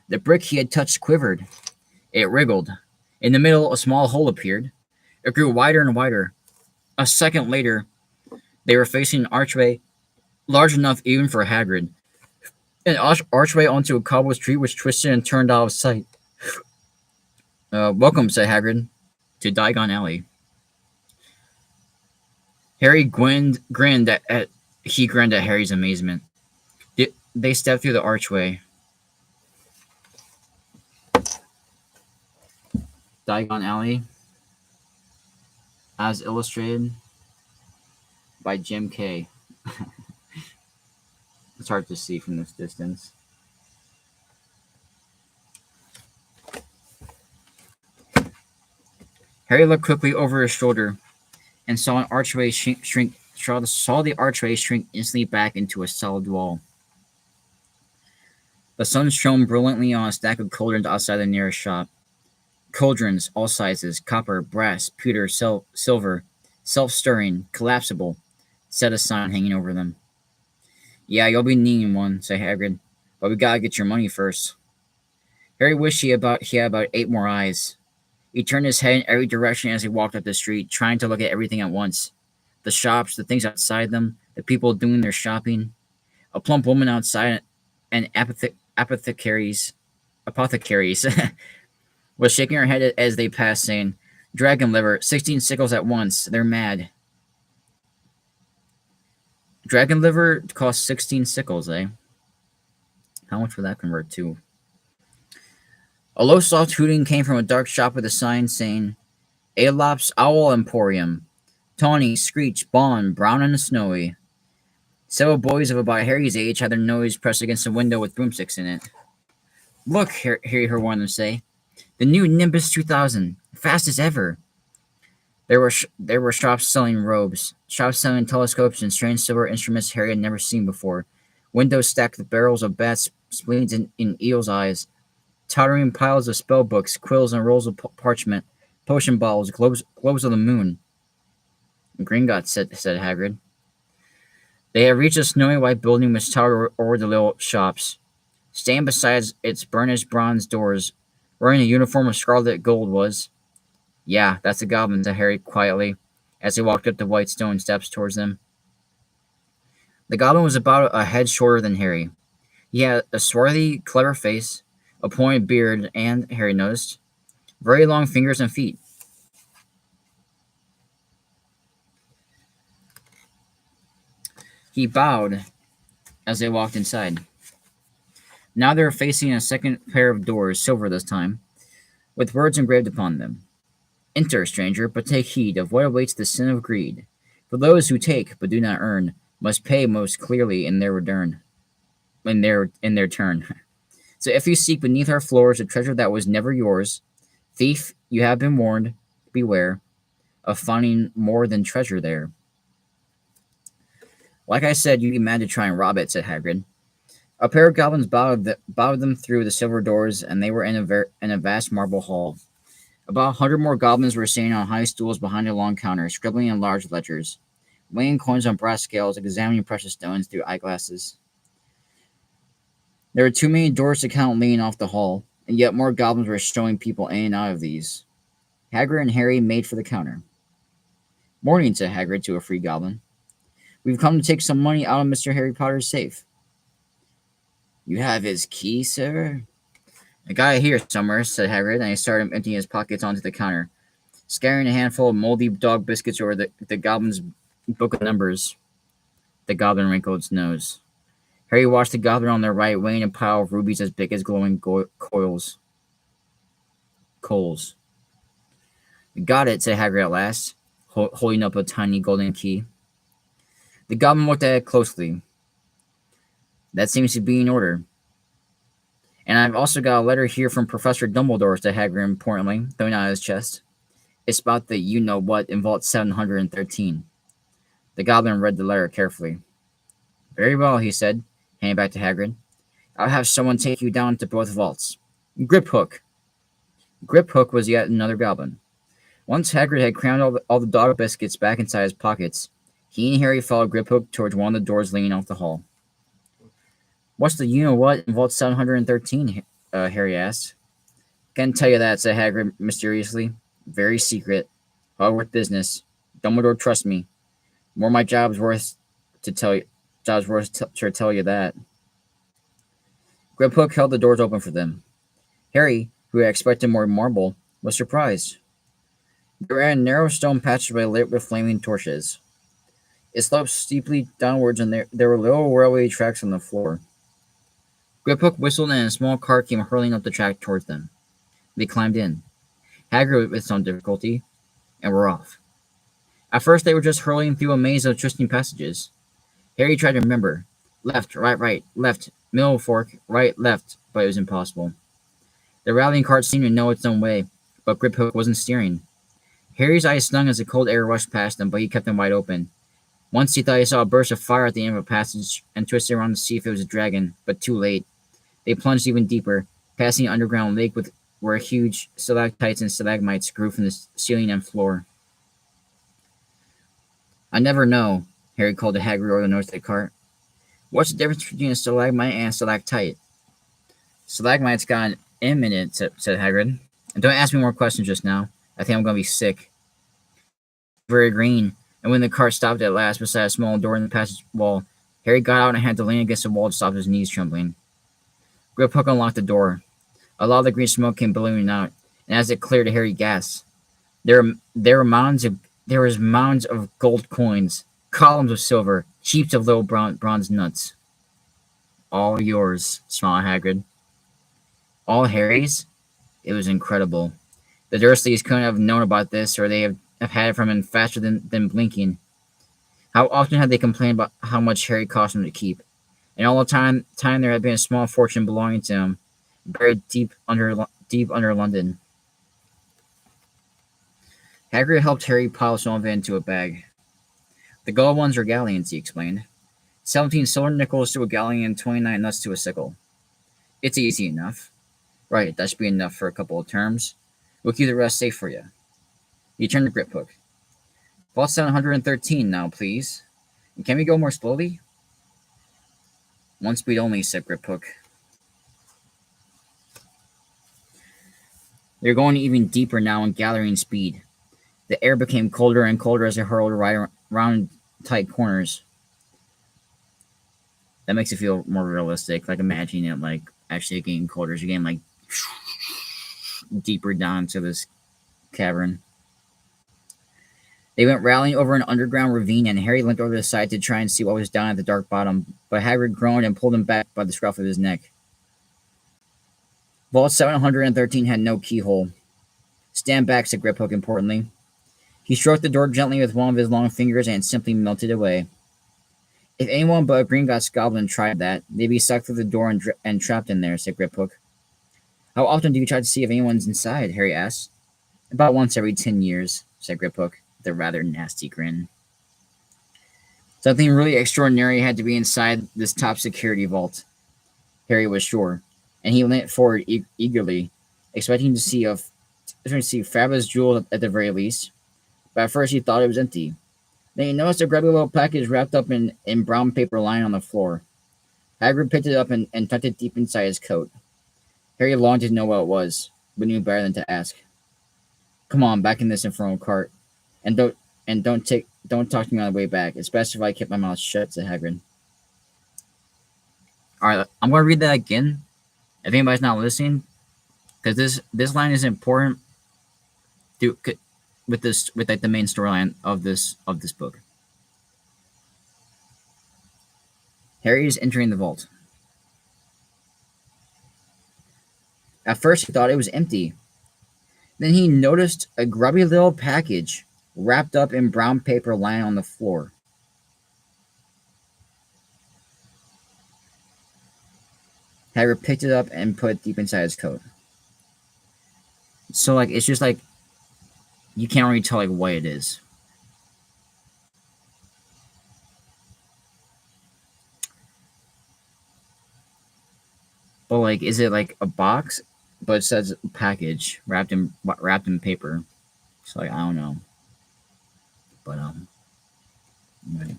The brick he had touched quivered. It wriggled. In the middle, a small hole appeared. It grew wider and wider. A second later, they were facing an archway large enough even for Hagrid. An archway onto a cobble street which twisted and turned out of sight. Welcome, said Hagrid, to Diagon Alley. Harry grinned at Harry's amazement. They stepped through the archway. Diagon Alley, as illustrated by Jim K. It's hard to see from this distance. Harry looked quickly over his shoulder and saw the archway shrink instantly back into a solid wall. The sun shone brilliantly on a stack of cauldrons outside the nearest shop. Cauldrons, all sizes, copper, brass, pewter, silver, self-stirring, collapsible, said a sign hanging over them. Yeah, you'll be needing one, said Hagrid, but we gotta get your money first. Harry wished he had about 8 more eyes. He turned his head in every direction as he walked up the street, trying to look at everything at once. The shops, the things outside them, the people doing their shopping. A plump woman outside and apothecaries was shaking her head as they passed, saying, Dragon liver, 16 sickles at once. They're mad. Dragon liver costs 16 sickles, eh? How much would that convert to? A low, soft hooting came from a dark shop with a sign saying, Aelop's Owl Emporium. Tawny, Screech, Bond, Brown and Snowy. Several boys of about Harry's age had their nose pressed against a window with broomsticks in it. Look, Harry heard one of them say. The new Nimbus 2000, fast as ever. There were shops selling robes, shops selling telescopes and strange silver instruments Harry had never seen before. Windows stacked with barrels of bats' spleens in eels' eyes. Tottering piles of spell books, quills, and rolls of parchment, potion bottles, globes of the moon. Gringotts, said Hagrid. They had reached a snowy white building which towered over the little shops. Standing beside its burnished bronze doors, wearing a uniform of scarlet gold was... Yeah, that's a goblin, said Harry quietly, as he walked up the white stone steps towards them. The goblin was about a head shorter than Harry. He had a swarthy, clever face, a pointed beard, and, Harry noticed, very long fingers and feet. He bowed as they walked inside. Now they were facing a second pair of doors, silver this time, with words engraved upon them. Enter, stranger, but take heed of what awaits the sin of greed. For those who take but do not earn must pay most clearly in their return. In their turn. So if you seek beneath our floors a treasure that was never yours, thief, you have been warned, beware of finding more than treasure there. Like I said, you'd be mad to try and rob it, said Hagrid. A pair of goblins bowed them through the silver doors, and they were in a vast marble hall. About 100 more goblins were sitting on high stools behind a long counter, scribbling in large ledgers, weighing coins on brass scales, examining precious stones through eyeglasses. There were too many doors to count leaning off the hall, and yet more goblins were showing people in and out of these. Hagrid and Harry made for the counter. Morning, said Hagrid to a free goblin. We've come to take some money out of Mr. Harry Potter's safe. You have his key, sir? I got it here somewhere, said Hagrid, and he started emptying his pockets onto the counter, scattering a handful of moldy dog biscuits over the goblin's book of numbers. The goblin wrinkled its nose. Harry watched the goblin on their right weighing a pile of rubies as big as glowing coals. Got it, said Hagrid at last, holding up a tiny golden key. The goblin looked at it closely. That seems to be in order. And I've also got a letter here from Professor Dumbledore, said Hagrid importantly, throwing out his chest. It's about the you-know-what in Vault 713. The goblin read the letter carefully. Very well, he said, handing it back to Hagrid. I'll have someone take you down to both vaults. Griphook. Griphook was yet another goblin. Once Hagrid had crammed all the dog biscuits back inside his pockets, he and Harry followed Griphook towards one of the doors leading off the hall. What's the you-know-what in Vault 713? Harry asked. Can't tell you that, said Hagrid mysteriously. Very secret. Hogwarts business. Dumbledore trusts me. More my job's worth to tell you. Job's worth to tell you that. Griphook held the doors open for them. Harry, who had expected more marble, was surprised. They were in a narrow stone passageway lit with flaming torches. It sloped steeply downwards, and there were little railway tracks on the floor. Griphook whistled, and a small car came hurling up the track towards them. They climbed in, Hagrid with some difficulty, and were off. At first, they were just hurling through a maze of twisting passages. Harry tried to remember. Left, right, left, middle fork, right, left, but it was impossible. The rallying cart seemed to know its own way, but Griphook wasn't steering. Harry's eyes stung as the cold air rushed past them, but he kept them wide open. Once he thought he saw a burst of fire at the end of a passage and twisted around to see if it was a dragon, but too late. They plunged even deeper, passing an underground lake where huge stalactites and stalagmites grew from the ceiling and floor. I never know, Harry called to Hagrid over the nose of the cart. What's the difference between a stalagmite and a stalactite? Stalagmite's got an M in it, said Hagrid. And don't ask me more questions just now. I think I'm going to be sick. Very green, and when the cart stopped at last beside a small door in the passage wall, Harry got out and had to lean against the wall to stop his knees trembling. Griphook unlocked the door. A lot of the green smoke came billowing out, and as it cleared, Harry gasped. There were mounds of gold coins, columns of silver, heaps of little bronze nuts. All yours, smiled Hagrid. All Harry's? It was incredible. The Dursleys couldn't have known about this, or they have had it from him faster than blinking. How often had they complained about how much Harry cost them to keep? And all the time there had been a small fortune belonging to him, buried deep under London. Hagrid helped Harry pile some of it into a bag. The gold ones are galleons, he explained. 17 silver nickels to a galleon and 29 nuts to a sickle. It's easy enough. Right, that should be enough for a couple of terms. We'll keep the rest safe for you. He turned to Griphook. Vault 713 now, please. And can we go more slowly? One speed only, said Griphook. They're going even deeper now and gathering speed. The air became colder and colder as they hurled right around tight corners. That makes it feel more realistic. Like imagining it like actually getting colder as you're getting like deeper down to this cavern. They went rallying over an underground ravine, and Harry leant over the side to try and see what was down at the dark bottom, but Hagrid groaned and pulled him back by the scruff of his neck. Vault 713 had no keyhole. Stand back, said Griphook importantly. He stroked the door gently with one of his long fingers and simply melted away. If anyone but a Gringotts goblin tried that, they'd be sucked through the door and trapped in there, said Griphook. How often do you try to see if anyone's inside? Harry asked. About once every 10 years, said Griphook, with a rather nasty grin. Something really extraordinary had to be inside this top security vault, Harry was sure, and he leant forward eagerly, expecting to see fabulous jewels at the very least, but at first he thought it was empty. Then he noticed a grubby little package wrapped up in brown paper lying on the floor. Hagrid picked it up and tucked it deep inside his coat. Harry longed to know what it was, but knew better than to ask. Come on, back in this infernal cart, and don't talk to me on the way back. It's best if I keep my mouth shut, said Hagrid. All right, I'm going to read that again. If anybody's not listening, because this line is important with like the main storyline of this book. Harry is entering the vault. At first, he thought it was empty. Then he noticed a grubby little package wrapped up in brown paper lying on the floor. Hagrid picked it up and put it deep inside his coat. So, like, it's just like You can't really tell like what it is. But like, is it like a box? But it says package wrapped in paper. So like, I don't know. But right.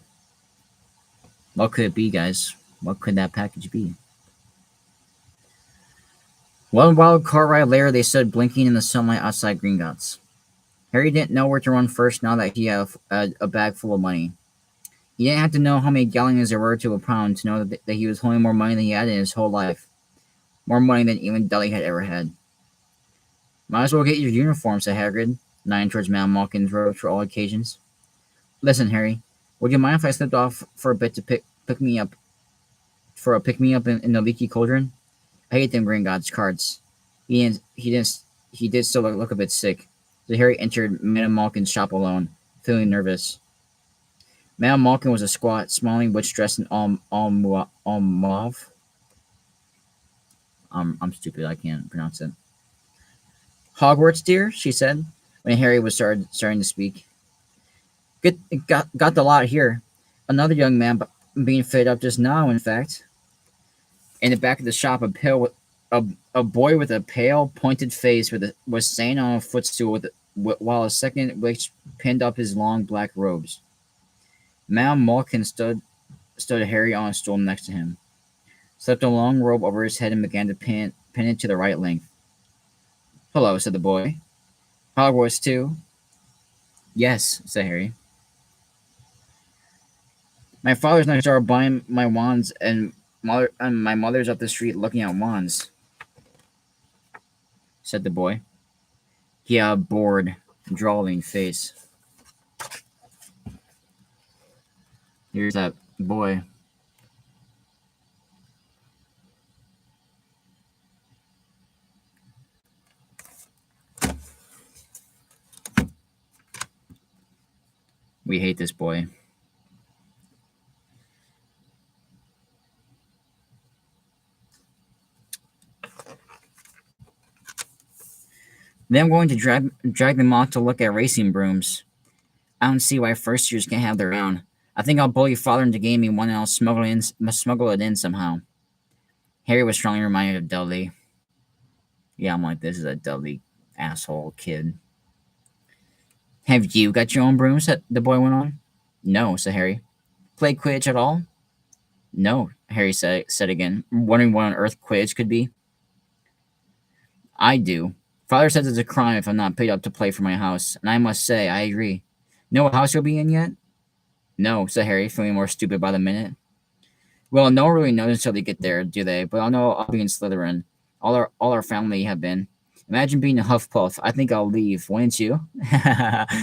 What could it be, guys? What could that package be? One wild car ride later, they stood blinking in the sunlight outside Gringotts. Harry didn't know where to run first now that he had a bag full of money. He didn't have to know how many gallons there were to a pound to know that he was holding more money than he had in his whole life. More money than even Dudley had ever had. Might as well get your uniform, said Hagrid, nodding towards Madam Malkin's robe for all occasions. Listen, Harry, would you mind if I slipped off for a bit to pick me up for a pick me up in the leaky cauldron? I hate them Gringotts cards. He did still look a bit sick. So Harry entered Madame Malkin's shop alone, feeling nervous. Madame Malkin was a squat, smiling witch dressed in all mauve. I'm stupid. I can't pronounce it. Hogwarts, dear, she said when Harry was starting to speak. Got the lot here. Another young man being fitted up just now. In fact, in the back of the shop, a boy with a pale, pointed face was standing on a footstool while a second witch pinned up his long black robes. Madame Malkin stood Harry on a stool next to him, slipped a long robe over his head, and began to pin it to the right length. Hello, said the boy. Hogwarts too? Yes, said Harry. My father's next door buying my wands, and my mother's up the street looking at wands, said the boy. He had a bored, drawling face. Here's that boy. We hate this boy. Then I'm going to drag them off to look at racing brooms. I don't see why first years can't have their own. I think I'll bully father into getting me one and I'll smuggle it in somehow. Harry was strongly reminded of Dudley. Yeah, I'm like, this is a Dudley asshole kid. Have you got your own brooms? The boy went on. No, said Harry. Play Quidditch at all? No, Harry said again, wondering what on earth Quidditch could be. I do. Father says it's a crime if I'm not paid up to play for my house, and I must say, I agree. Know what house you'll be in yet? No, said Harry, feeling more stupid by the minute. Well, no one really knows until they get there, do they? But I'll know I'll be in Slytherin. All our family have been. Imagine being a Hufflepuff. I think I'll leave, wouldn't you?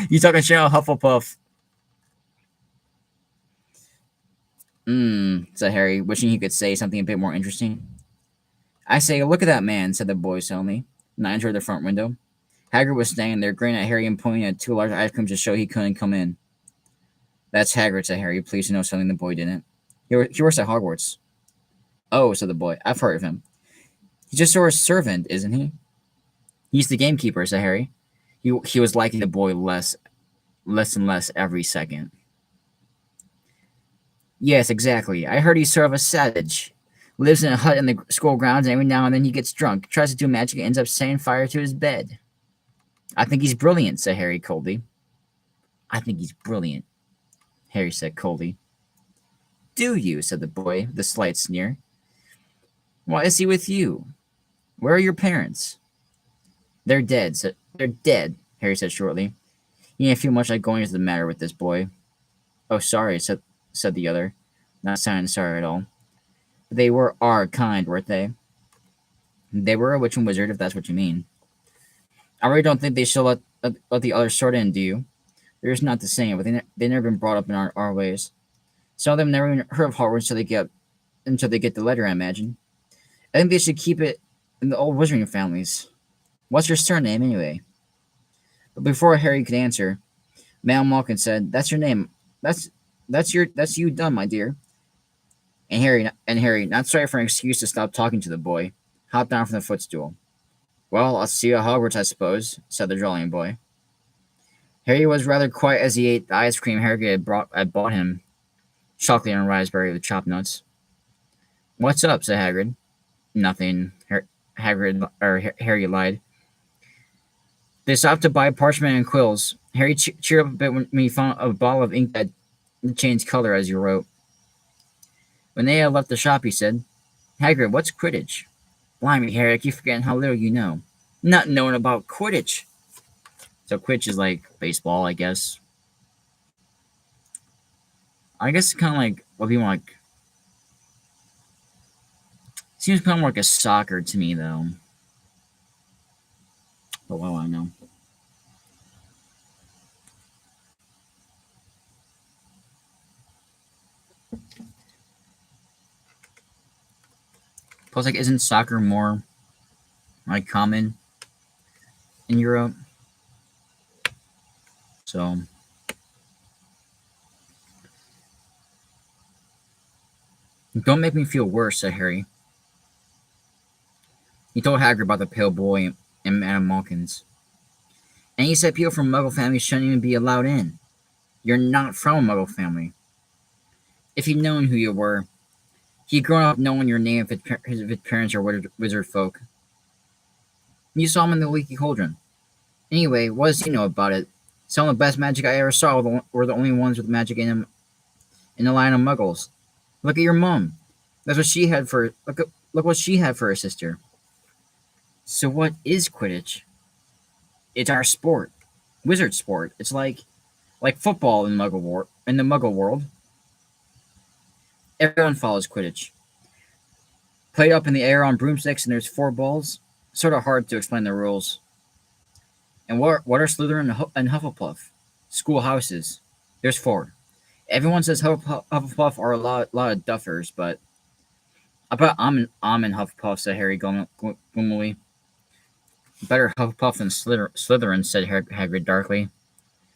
You talking shit on Hufflepuff? Said Harry, wishing he could say something a bit more interesting. I say, look at that man, said the boy suddenly, and I entered the front window. Hagrid was standing there, grinning at Harry and pointing at two large ice creams to show he couldn't come in. That's Hagrid, said Harry, pleased to know something the boy didn't. He works at Hogwarts. Oh, said the boy, I've heard of him. He's just our servant, isn't he? He's the gamekeeper, said Harry. He was liking the boy less and less every second. Yes, exactly. I heard he's sort of a savage. Lives in a hut in the school grounds, and every now and then he gets drunk, tries to do magic, and ends up setting fire to his bed. I think he's brilliant, said Harry coldly. I think he's brilliant, Harry said coldly. Do you? Said the boy, with a slight sneer. Why is he with you? Where are your parents? They're dead, Harry said shortly. He didn't feel much like going into the matter with this boy. Oh, sorry, said the other, not sounding sorry at all. But they are kind, weren't they? They were a witch and wizard, if that's what you mean. I really don't think they should let the other sort in, do you? They're just not the same, but they never been brought up in our ways. Some of them never even heard of Hogwarts until they get the letter, I imagine. I think they should keep it in the old wizarding families. What's your surname, anyway? But before Harry could answer, Madame Malkin said, That's your name. That's you done, my dear. And Harry, not sorry for an excuse to stop talking to the boy, hopped down from the footstool. Well, I'll see you at Hogwarts, I suppose, said the drawling boy. Harry was rather quiet as he ate the ice cream Harry had bought him, chocolate and raspberry with chopped nuts. "What's up?" said Hagrid. "Nothing," Harry lied. They stopped to buy parchment and quills. Harry cheered up a bit when he found a bottle of ink that changed color as he wrote. When they had left the shop, he said, "Hagrid, what's Quidditch?" "Blimey, Harry, I keep forgetting how little you know." "Not knowing about Quidditch." So Quidditch is like baseball, I guess. I guess it's kind of like what people like. Seems kind of more like a soccer to me, though. But what do I know? Plus, like, isn't soccer more like common in Europe? So don't make me feel worse," said Harry. He told Hagrid about the pale boy and Madame Malkins. "And he said people from Muggle families shouldn't even be allowed in. You're not from a Muggle family. If he'd known who you were, he'd grown up knowing your name if his parents are wizard folk. You saw him in the Leaky Cauldron. Anyway, what does he know about it? Some of the best magic I ever saw were the only ones with magic in them in the line of Muggles. Look at your mom. That's what she had for look what she had for her sister." "So what is Quidditch?" "It's our sport, wizard sport. It's like football in the Muggle world. Everyone follows Quidditch. Played up in the air on broomsticks, and there's four balls. Sort of hard to explain the rules." "And what are Slytherin and Hufflepuff?" "Schoolhouses. There's four. Everyone says Hufflepuff are a lot of duffers, but I bet I'm in Hufflepuff," said Harry gloomily. "Better Hufflepuff than Slytherin," said Hagrid darkly.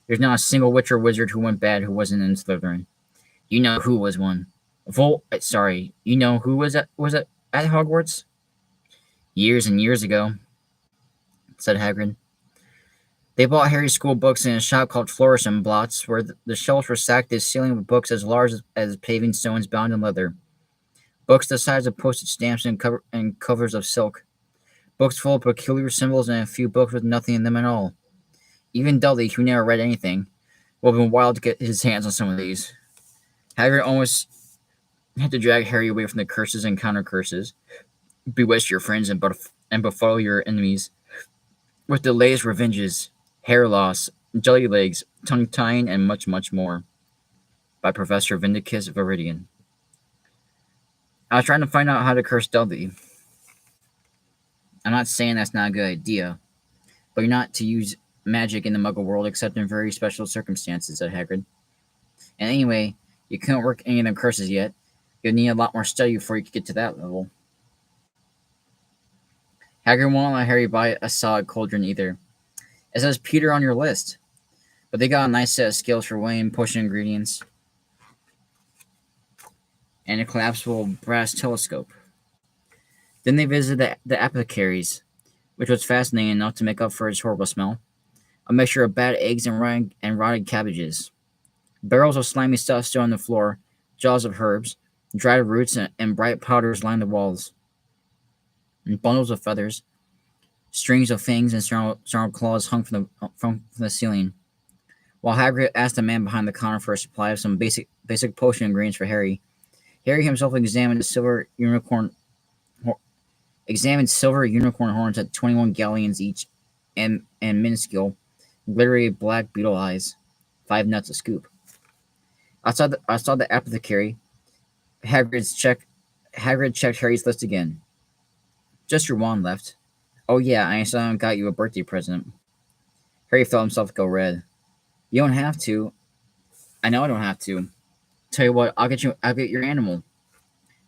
"There's not a single witch or wizard who went bad who wasn't in Slytherin. You know who was one. You know who was at Hogwarts?" "Years and years ago," said Hagrid. They bought Harry's school books in a shop called Flourish and Blots, where the shelves were stacked to the ceiling with books as large as paving stones bound in leather. Books the size of postage stamps and covers of silk. Books full of peculiar symbols and a few books with nothing in them at all. Even Dudley, who never read anything, would have been wild to get his hands on some of these. Hagrid almost had to drag Harry away from the curses and counter curses. Bewitch your friends and befuddle your enemies. With delays, revenges, hair loss, jelly legs, tongue tying, and much, much more. By Professor Vindicus Viridian. I was trying to find out how to curse Dudley. I'm not saying that's not a good idea, but you're not to use magic in the Muggle world except in very special circumstances, said Hagrid. And anyway, you couldn't work any of them curses yet. You'll need a lot more study before you can get to that level. Hagrid won't let Harry buy a solid cauldron either. It says Peter on your list, but they got a nice set of skills for weighing potion ingredients and a collapsible brass telescope. Then they visited the apothecaries, which was fascinating enough to make up for its horrible smell. A mixture of bad eggs and rotted cabbages. Barrels of slimy stuff stood on the floor, jaws of herbs, dried roots, and bright powders lined the walls. And bundles of feathers, strings of fangs, and snarled claws hung from the ceiling. While Hagrid asked the man behind the counter for a supply of some basic potion ingredients for Harry, Harry himself examined silver unicorn horns at 21 galleons each, and minuscule, glittery black beetle eyes, 5 nuts a scoop. Outside the apothecary, Hagrid checked Harry's list again. Just your wand left. Oh yeah, I saw got you a birthday present. Harry felt himself go red. You don't have to. I know I don't have to. Tell you what, I'll get your animal.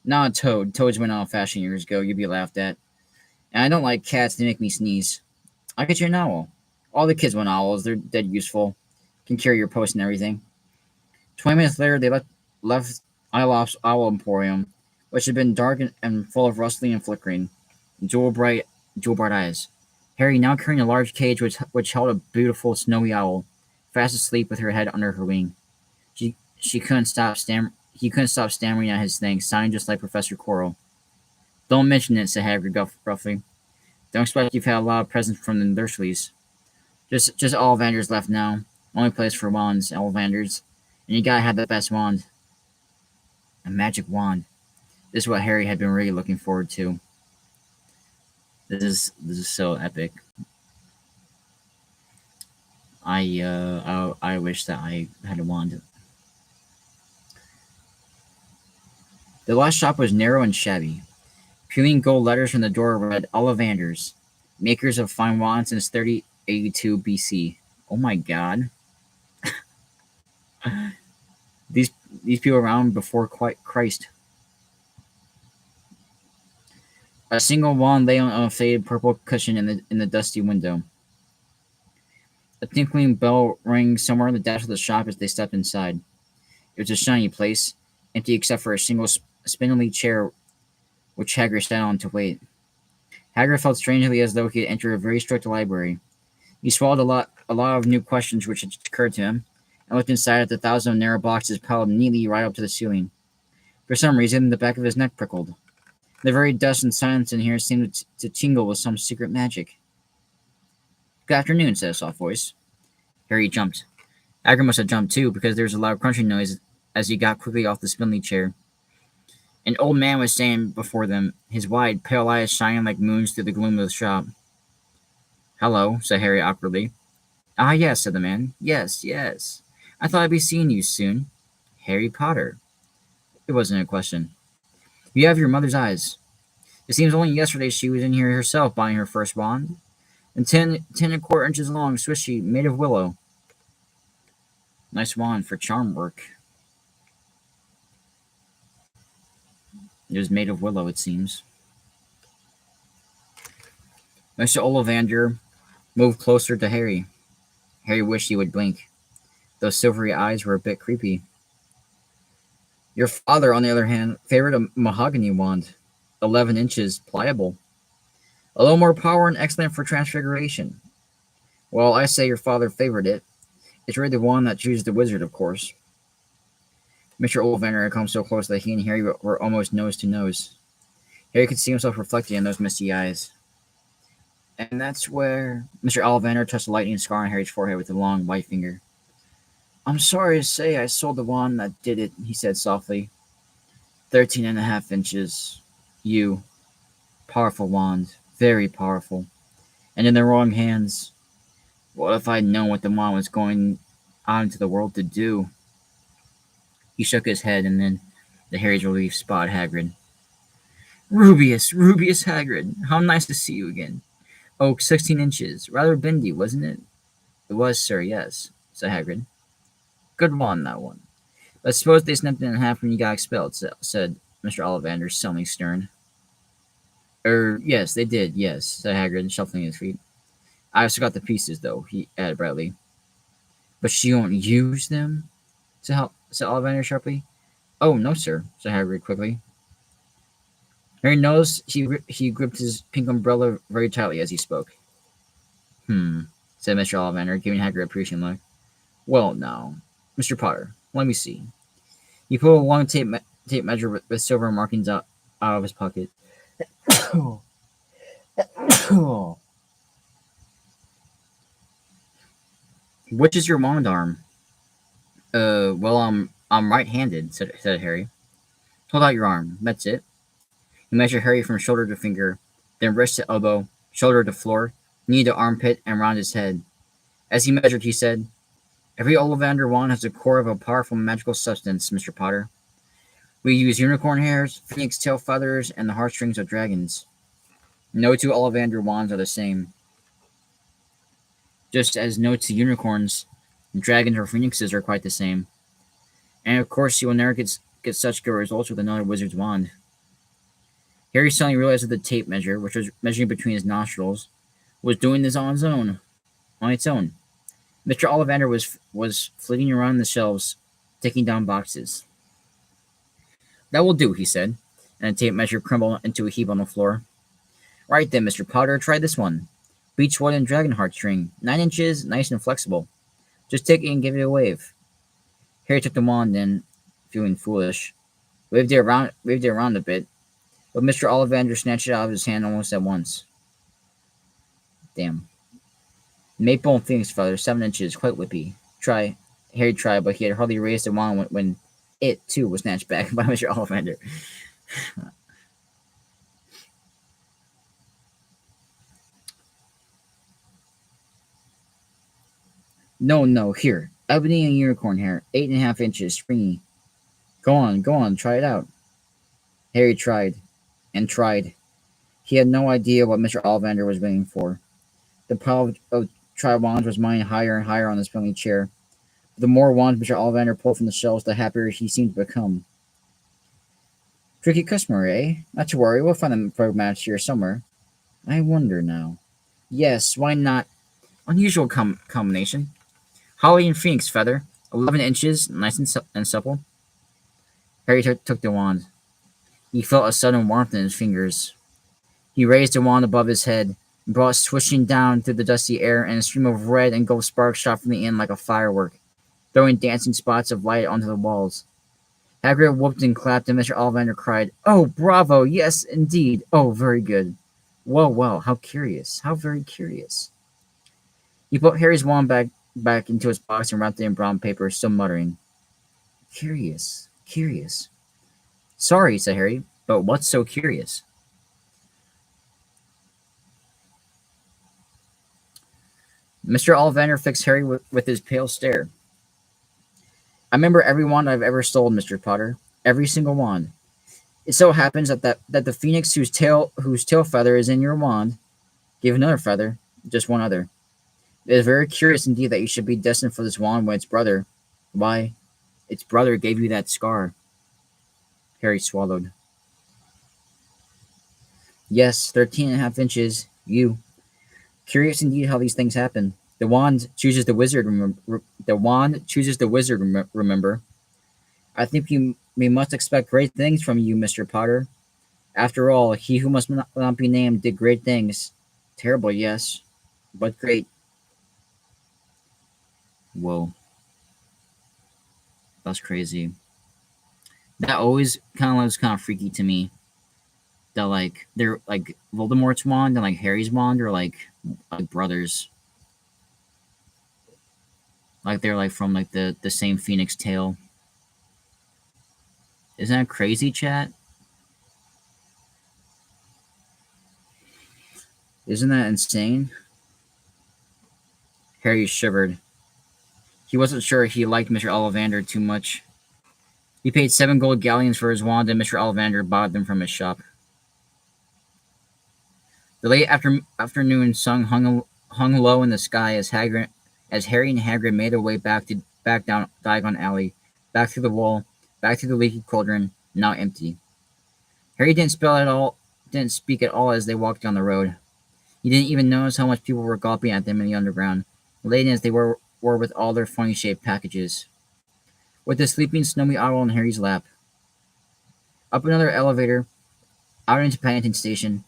Not a toad. Toads went out of fashion years ago. You'd be laughed at. And I don't like cats. They make me sneeze. I'll get you an owl. All the kids want owls. They're dead useful. Can carry your post and everything. 20 minutes later, they left Iloft's Owl Emporium, which had been dark and full of rustling and flickering. Jewel bright eyes. Harry, now carrying a large cage which held a beautiful snowy owl, fast asleep with her head under her wing. She couldn't stop He couldn't stop stammering at his thanks, sounding just like Professor Quirrell. "Don't mention it," said Hagrid gruffly. "Don't expect you've had a lot of presents from the Dursleys. Just Ollivanders left now. Only place for wands, Ollivanders. And you gotta have the best wand." A magic wand. This is what Harry had been really looking forward to. This is so epic. I wish that I had a wand. The last shop was narrow and shabby. Peeling gold letters from the door read Ollivanders, makers of fine wands since 3082 BC. Oh my god. These people around before Christ. A single wand lay on a faded purple cushion in the dusty window. A tinkling bell rang somewhere in the depths of the shop as they stepped inside. It was a shiny place, empty except for a single spindly chair which Hagrid sat on to wait. Hagrid felt strangely as though he had entered a very strict library. He swallowed a lot of new questions which had occurred to him, and looked inside at the thousands of narrow boxes piled neatly right up to the ceiling. For some reason, the back of his neck prickled. The very dust and silence in here seemed to tingle with some secret magic. "Good afternoon," said a soft voice. Harry jumped. Hagrid must have jumped too, because there was a loud crunching noise as he got quickly off the spindly chair. An old man was standing before them, his wide, pale eyes shining like moons through the gloom of the shop. "Hello," said Harry awkwardly. "Ah, yes," said the man. "Yes, yes. I thought I'd be seeing you soon. Harry Potter." It wasn't a question. "You have your mother's eyes. It seems only yesterday she was in here herself buying her first wand. And 10 1/4 inches long, swishy, made of willow. Nice wand for charm work." It was made of willow, it seems. Mr. Ollivander moved closer to Harry. Harry wished he would blink. Those silvery eyes were a bit creepy. "Your father, on the other hand, favored a mahogany wand, 11 inches, pliable. A little more power and excellent for transfiguration. Well, I say your father favored it. It's really the wand that chooses the wizard, of course." Mr. Ollivander had come so close that he and Harry were almost nose to nose. Harry could see himself reflected in those misty eyes. "And that's where—" Mr. Ollivander touched a lightning scar on Harry's forehead with a long, white finger. "I'm sorry to say I sold the wand that did it," he said softly. 13.5 inches. You. Powerful wand. Very powerful. And in the wrong hands. What if I'd known what the wand was going out into the world to do?" He shook his head, and then, to Harry's relief, spotted Hagrid. Rubius Hagrid, how nice to see you again. Oh, 16 inches. Rather bendy, wasn't it?" "It was, sir, yes," said Hagrid. "Good wand, that one. But suppose they snapped it in half when you got expelled," said Mr. Ollivander, suddenly stern. Yes, they did, yes," said Hagrid, shuffling his feet. "I also got the pieces, though," he added brightly. "But she won't use them?" said Ollivander sharply. "Oh, no, sir," said Hagrid quickly. Harry noticed he gripped his pink umbrella very tightly as he spoke. Said Mr. Ollivander, giving Hagrid a piercing look. "Well, now, Mr. Potter, let me see." He pulled a long tape measure with silver markings out of his pocket. "Which is your wand arm?" Well, I'm right-handed," said Harry. "Hold out your arm. That's it." He measured Harry from shoulder to finger, then wrist to elbow, shoulder to floor, knee to armpit, and round his head. As he measured, he said, "Every Ollivander wand has the core of a powerful magical substance, Mr. Potter. We use unicorn hairs, phoenix tail feathers, and the heartstrings of dragons. No two Ollivander wands are the same. Just as no two unicorns, dragons, or phoenixes are quite the same. And of course, you will never get such good results with another wizard's wand." Harry suddenly realized that the tape measure, which was measuring between his nostrils, was doing this on its own. Mr. Ollivander was flitting around the shelves, taking down boxes. "That will do," he said, and the tape measure crumbled into a heap on the floor. "Right then, Mr. Potter, try this one. Beechwood and dragon heartstring, 9 inches, nice and flexible. Just take it and give it a wave. Harry took the wand and, feeling foolish, waved it around a bit, but Mr. Ollivander snatched it out of his hand almost at once. Damn. Maple and Phoenix feather, 7 inches, quite whippy. Harry tried, but he had hardly raised the wand when it, too, was snatched back by Mr. Ollivander. No, no, here. Ebony and unicorn hair, 8.5 inches, springy. Go on, try it out. Harry tried, and tried. He had no idea what Mr. Ollivander was waiting for. The pile of tried wands was mounting higher and higher on the springy chair. The more wands Mr. Ollivander pulled from the shelves, the happier he seemed to become. Tricky customer, eh? Not to worry, we'll find a perfect match here somewhere. I wonder now. Yes, why not? Unusual combination. Holly and Phoenix feather, 11 inches, nice and supple. Harry took the wand. He felt a sudden warmth in his fingers. He raised the wand above his head and brought it swishing down through the dusty air, and a stream of red and gold sparks shot from the end like a firework, throwing dancing spots of light onto the walls. Hagrid whooped and clapped, and Mr. Ollivander cried, "Oh, bravo! Yes, indeed! Oh, very good! Well, well, how curious! How very curious!" He put Harry's wand back into its box and wrapped it in brown paper, still muttering, "Curious, curious." "Sorry," said Harry, "but what's so curious?" Mr. Ollivander fixed Harry with his pale stare. "I remember every wand I've ever stolen, Mr. Potter. Every single wand. It so happens that the phoenix whose tail feather is in your wand gave another feather, just one other. It is very curious indeed that you should be destined for this wand when its brother, why, its brother gave you that scar." Harry swallowed. "Yes, 13.5 inches. You. Curious indeed how these things happen. The wand chooses the wizard. Remember. I think we must expect great things from you, Mr. Potter. After all, he who must not be named did great things. Terrible, yes, but great." Whoa, that's crazy. That always kind of freaky to me. That like they're like Voldemort's wand and like Harry's wand are like brothers. Like they're like from like the same phoenix tail. Isn't that crazy, chat? Isn't that insane? Harry shivered. He wasn't sure he liked Mr. Ollivander too much. He paid 7 gold galleons for his wand, and Mr. Ollivander bought them from his shop. The late afternoon sun hung low in the sky as Harry and Hagrid made their way back down Diagon Alley, back through the wall, back through the leaky cauldron, now empty. Harry didn't speak at all as they walked down the road. He didn't even notice how much people were gawping at them in the underground, laden as they were with all their funny-shaped packages. With the sleeping snowy owl in Harry's lap. Up another elevator, out into Paddington Station.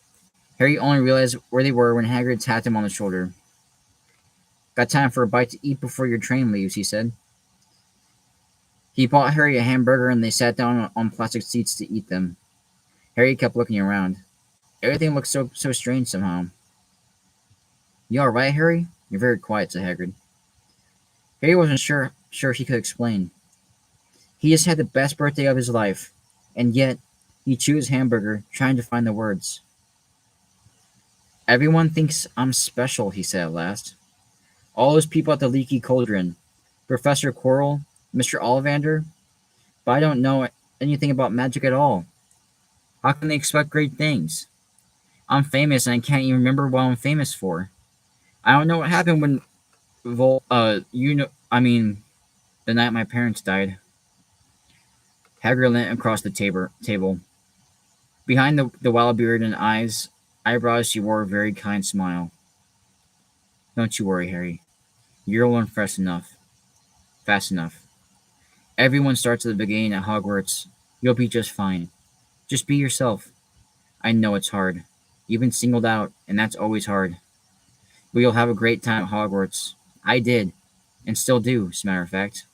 Harry only realized where they were when Hagrid tapped him on the shoulder. "Got time for a bite to eat before your train leaves," he said. He bought Harry a hamburger, and they sat down on plastic seats to eat them. Harry kept looking around. Everything looked so strange somehow. "You all right, Harry? You're very quiet," said Hagrid. Harry wasn't sure he could explain. He just had the best birthday of his life, and yet he chewed his hamburger, trying to find the words. "Everyone thinks I'm special," he said at last. "All those people at the leaky cauldron, Professor Quirrell, Mr. Ollivander, but I don't know anything about magic at all. How can they expect great things? I'm famous and I can't even remember what I'm famous for. I don't know what happened when the night my parents died." Hagrid leant across the table. Behind the wild beard and eyebrows, she wore a very kind smile. "Don't you worry, Harry. You'll learn fast enough. Everyone starts at the beginning at Hogwarts. You'll be just fine. Just be yourself. I know it's hard. You've been singled out, and that's always hard. But you'll have a great time at Hogwarts. I did, and still do, as a matter of fact.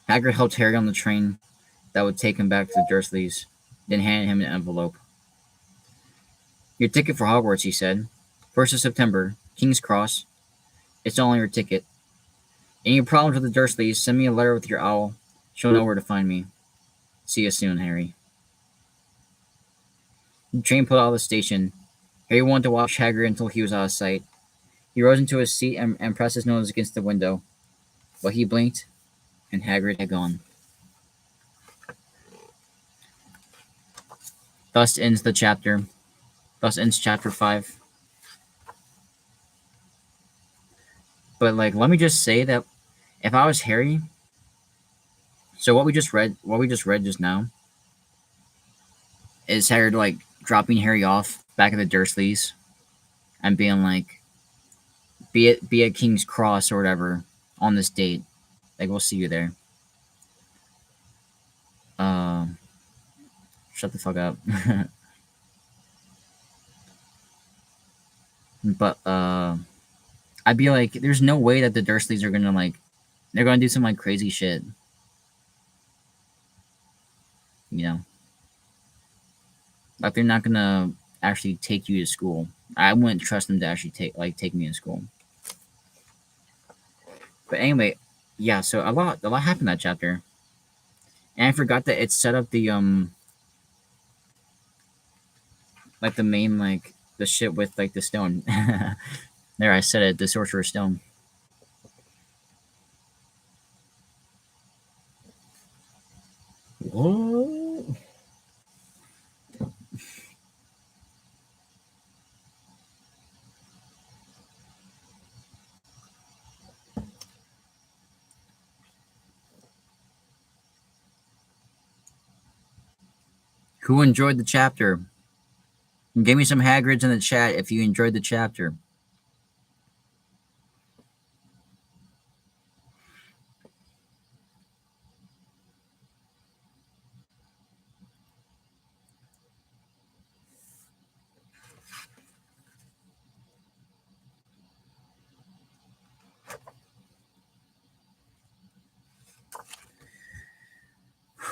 Hagrid helped Harry on the train that would take him back to the Dursleys, then handed him an envelope. Your ticket for Hogwarts, he said. 1st of September, King's Cross. It's only your ticket. Any problems with the Dursleys, send me a letter with your owl. She'll know where to find me. See you soon, Harry. The train pulled out of the station. Harry wanted to watch Hagrid until he was out of sight. He rose into his seat and pressed his nose against the window. But he blinked, and Hagrid had gone. Thus ends the chapter. Thus ends chapter 5. But let me just say that if I was Harry, so what we just read just now, is Hagrid dropping Harry off back at the Dursleys, and being like, be at King's Cross or whatever on this date. We'll see you there. Shut the fuck up. But I'd be like, there's no way that the Dursleys are gonna they're gonna do some crazy shit. They're not gonna actually take you to school. I wouldn't trust them to actually take me to school. But anyway, yeah. So a lot happened in that chapter, and I forgot that it set up the the main the shit with the stone. There, I said it. The Sorcerer's Stone. What? Who enjoyed the chapter? Give me some Hagrids in the chat if you enjoyed the chapter.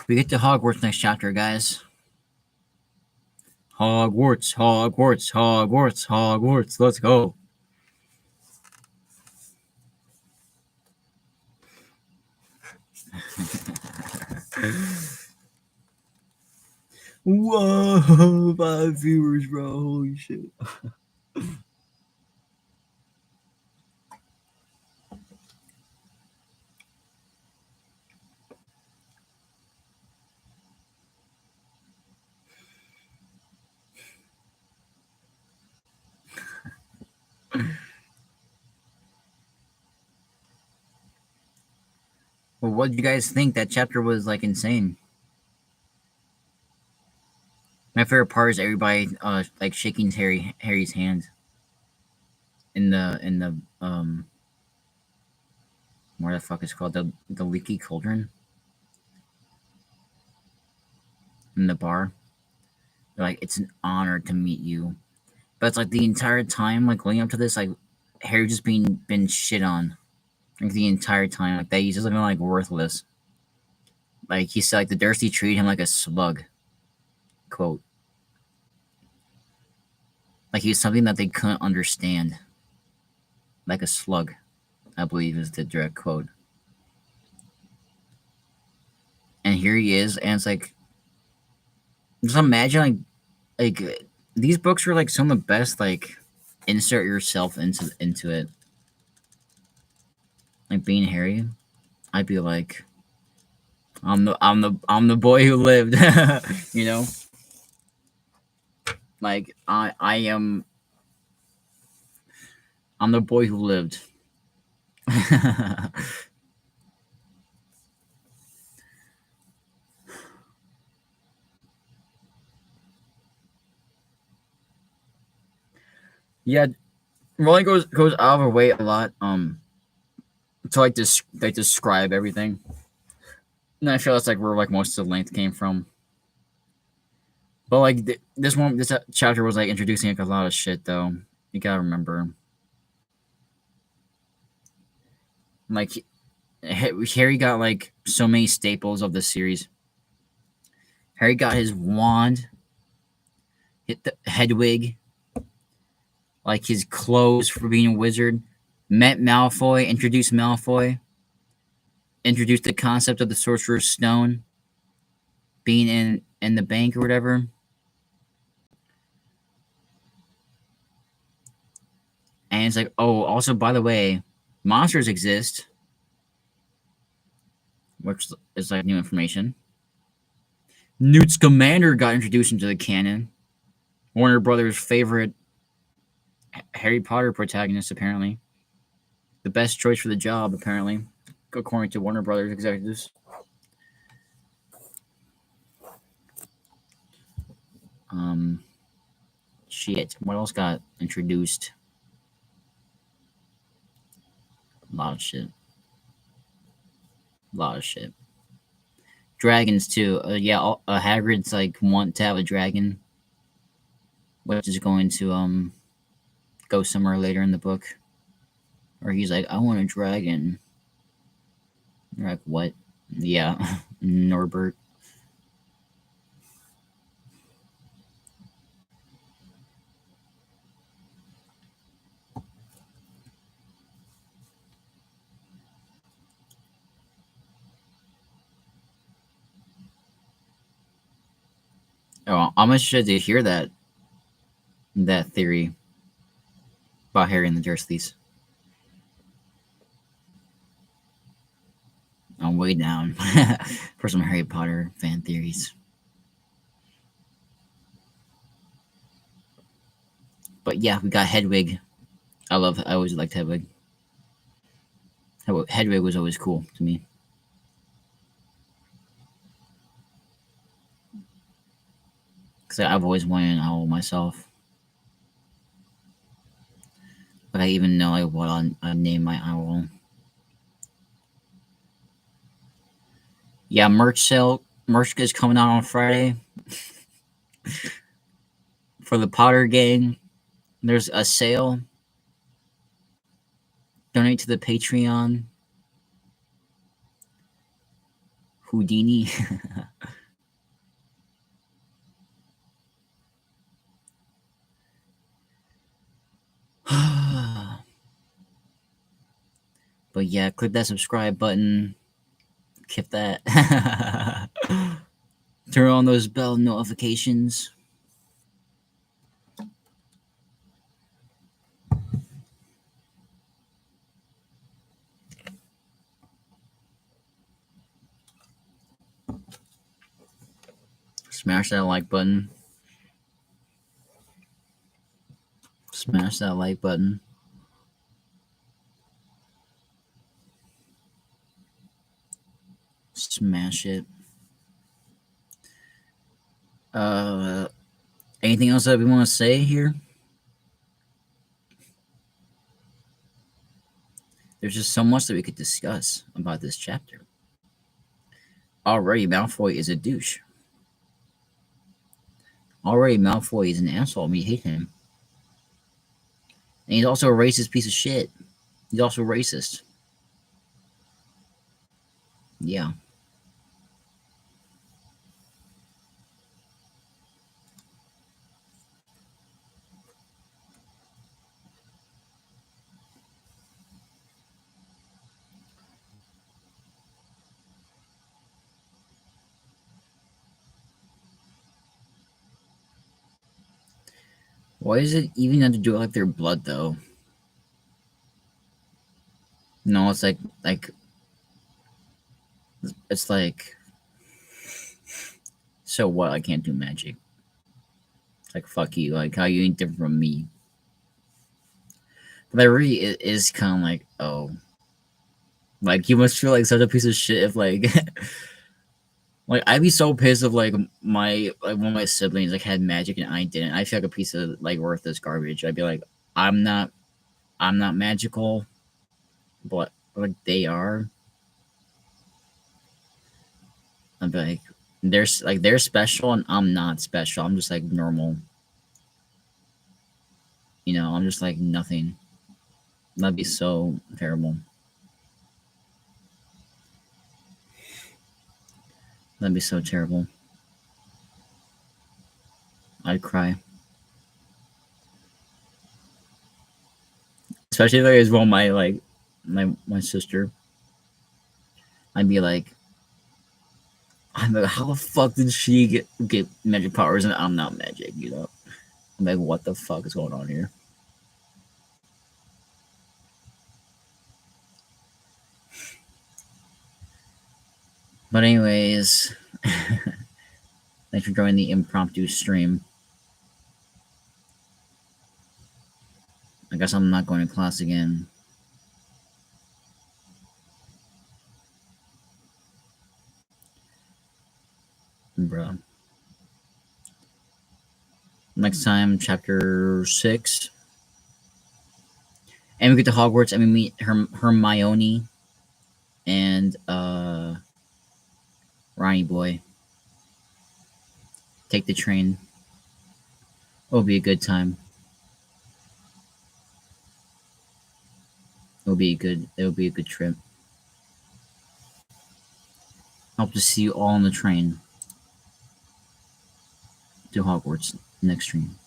We get to Hogwarts next chapter, guys. Hogwarts, Hogwarts, Hogwarts, Hogwarts. Let's go. Whoa, 5 viewers, bro. Holy shit. Well, what did you guys think? That chapter was insane. My favorite part is everybody shaking Harry's hand in the what the fuck is it called, the leaky cauldron in the bar. They're like, it's an honor to meet you, but it's the entire time leading up to this, Harry just been shit on the entire time, that he's just looking worthless. He said the Dursley treated him like a slug, quote. He's something that they couldn't understand, like a slug, I believe is the direct quote. And here he is, and it's just imagine these books are some of the best insert yourself into it. Being Harry, I'd be like, I'm the boy who lived. You know, I'm the boy who lived. Yeah, Rowling goes out of her way a lot to describe everything. And I feel that's where most of the length came from. But this chapter was introducing a lot of shit though. You gotta remember. Like Harry got like so many staples of the series. Harry got his wand, hit the Hedwig, like his clothes for being a wizard. Met Malfoy, introduced the concept of the Sorcerer's Stone being in the bank or whatever. And it's like, oh, also by the way, monsters exist, which is like new information. Newt Scamander got introduced into the canon. Warner Brothers' favorite Harry Potter protagonist, apparently. The best choice for the job, apparently, according to Warner Brothers executives. Shit. What else got introduced? A lot of shit. A lot of shit. Dragons too. Yeah, Hagrid's like want to have a dragon, which is going to go somewhere later in the book. Or he's like, I want a dragon. You're like, what? Yeah, Norbert. Oh, I'm interested to hear that theory about Harry and the Dursleys. I'm way down for some Harry Potter fan theories. But yeah, we got Hedwig. I always liked Hedwig. Hedwig was always cool to me. Because I've always wanted an owl myself. But I even know like what I'll name my owl. Yeah, merch is coming out on Friday for the Potter gang. There's a sale. Donate to the Patreon. Houdini. But yeah, click that subscribe button. Hit that. Turn on those bell notifications. Smash that like button. Smash that like button. Smash it. Anything else that we want to say here? There's just so much that we could discuss about this chapter. Already, Malfoy is a douche. Already, Malfoy is an asshole. We hate him. And he's also a racist piece of shit. He's also racist. Yeah. Why does it even have to do it like their blood, though? No, it's like it's like. So what? I can't do magic. It's like fuck you. Like how you ain't different from me. But that really is kind of like, oh, like you must feel like such a piece of shit if like, like I'd be so pissed if like one of my siblings like had magic and I didn't. I feel like a piece of like worthless garbage. I'd be like, I'm not magical, but like they are. I'd be like, they're special and I'm not special. I'm just like normal. You know, I'm just like nothing. That'd be so terrible. That'd be so terrible. I'd cry. Especially if I was well my sister. I'm like, how the fuck did she get magic powers and I'm not magic, you know? I'm like, what the fuck is going on here? But anyways, thanks for joining the impromptu stream. I guess I'm not going to class again. Bruh. Next time, chapter 6. And we get to Hogwarts and we meet Hermione and Ronnie Boy. Take the train. It'll be a good time. It'll be a good trip. Hope to see you all on the train to Hogwarts next stream.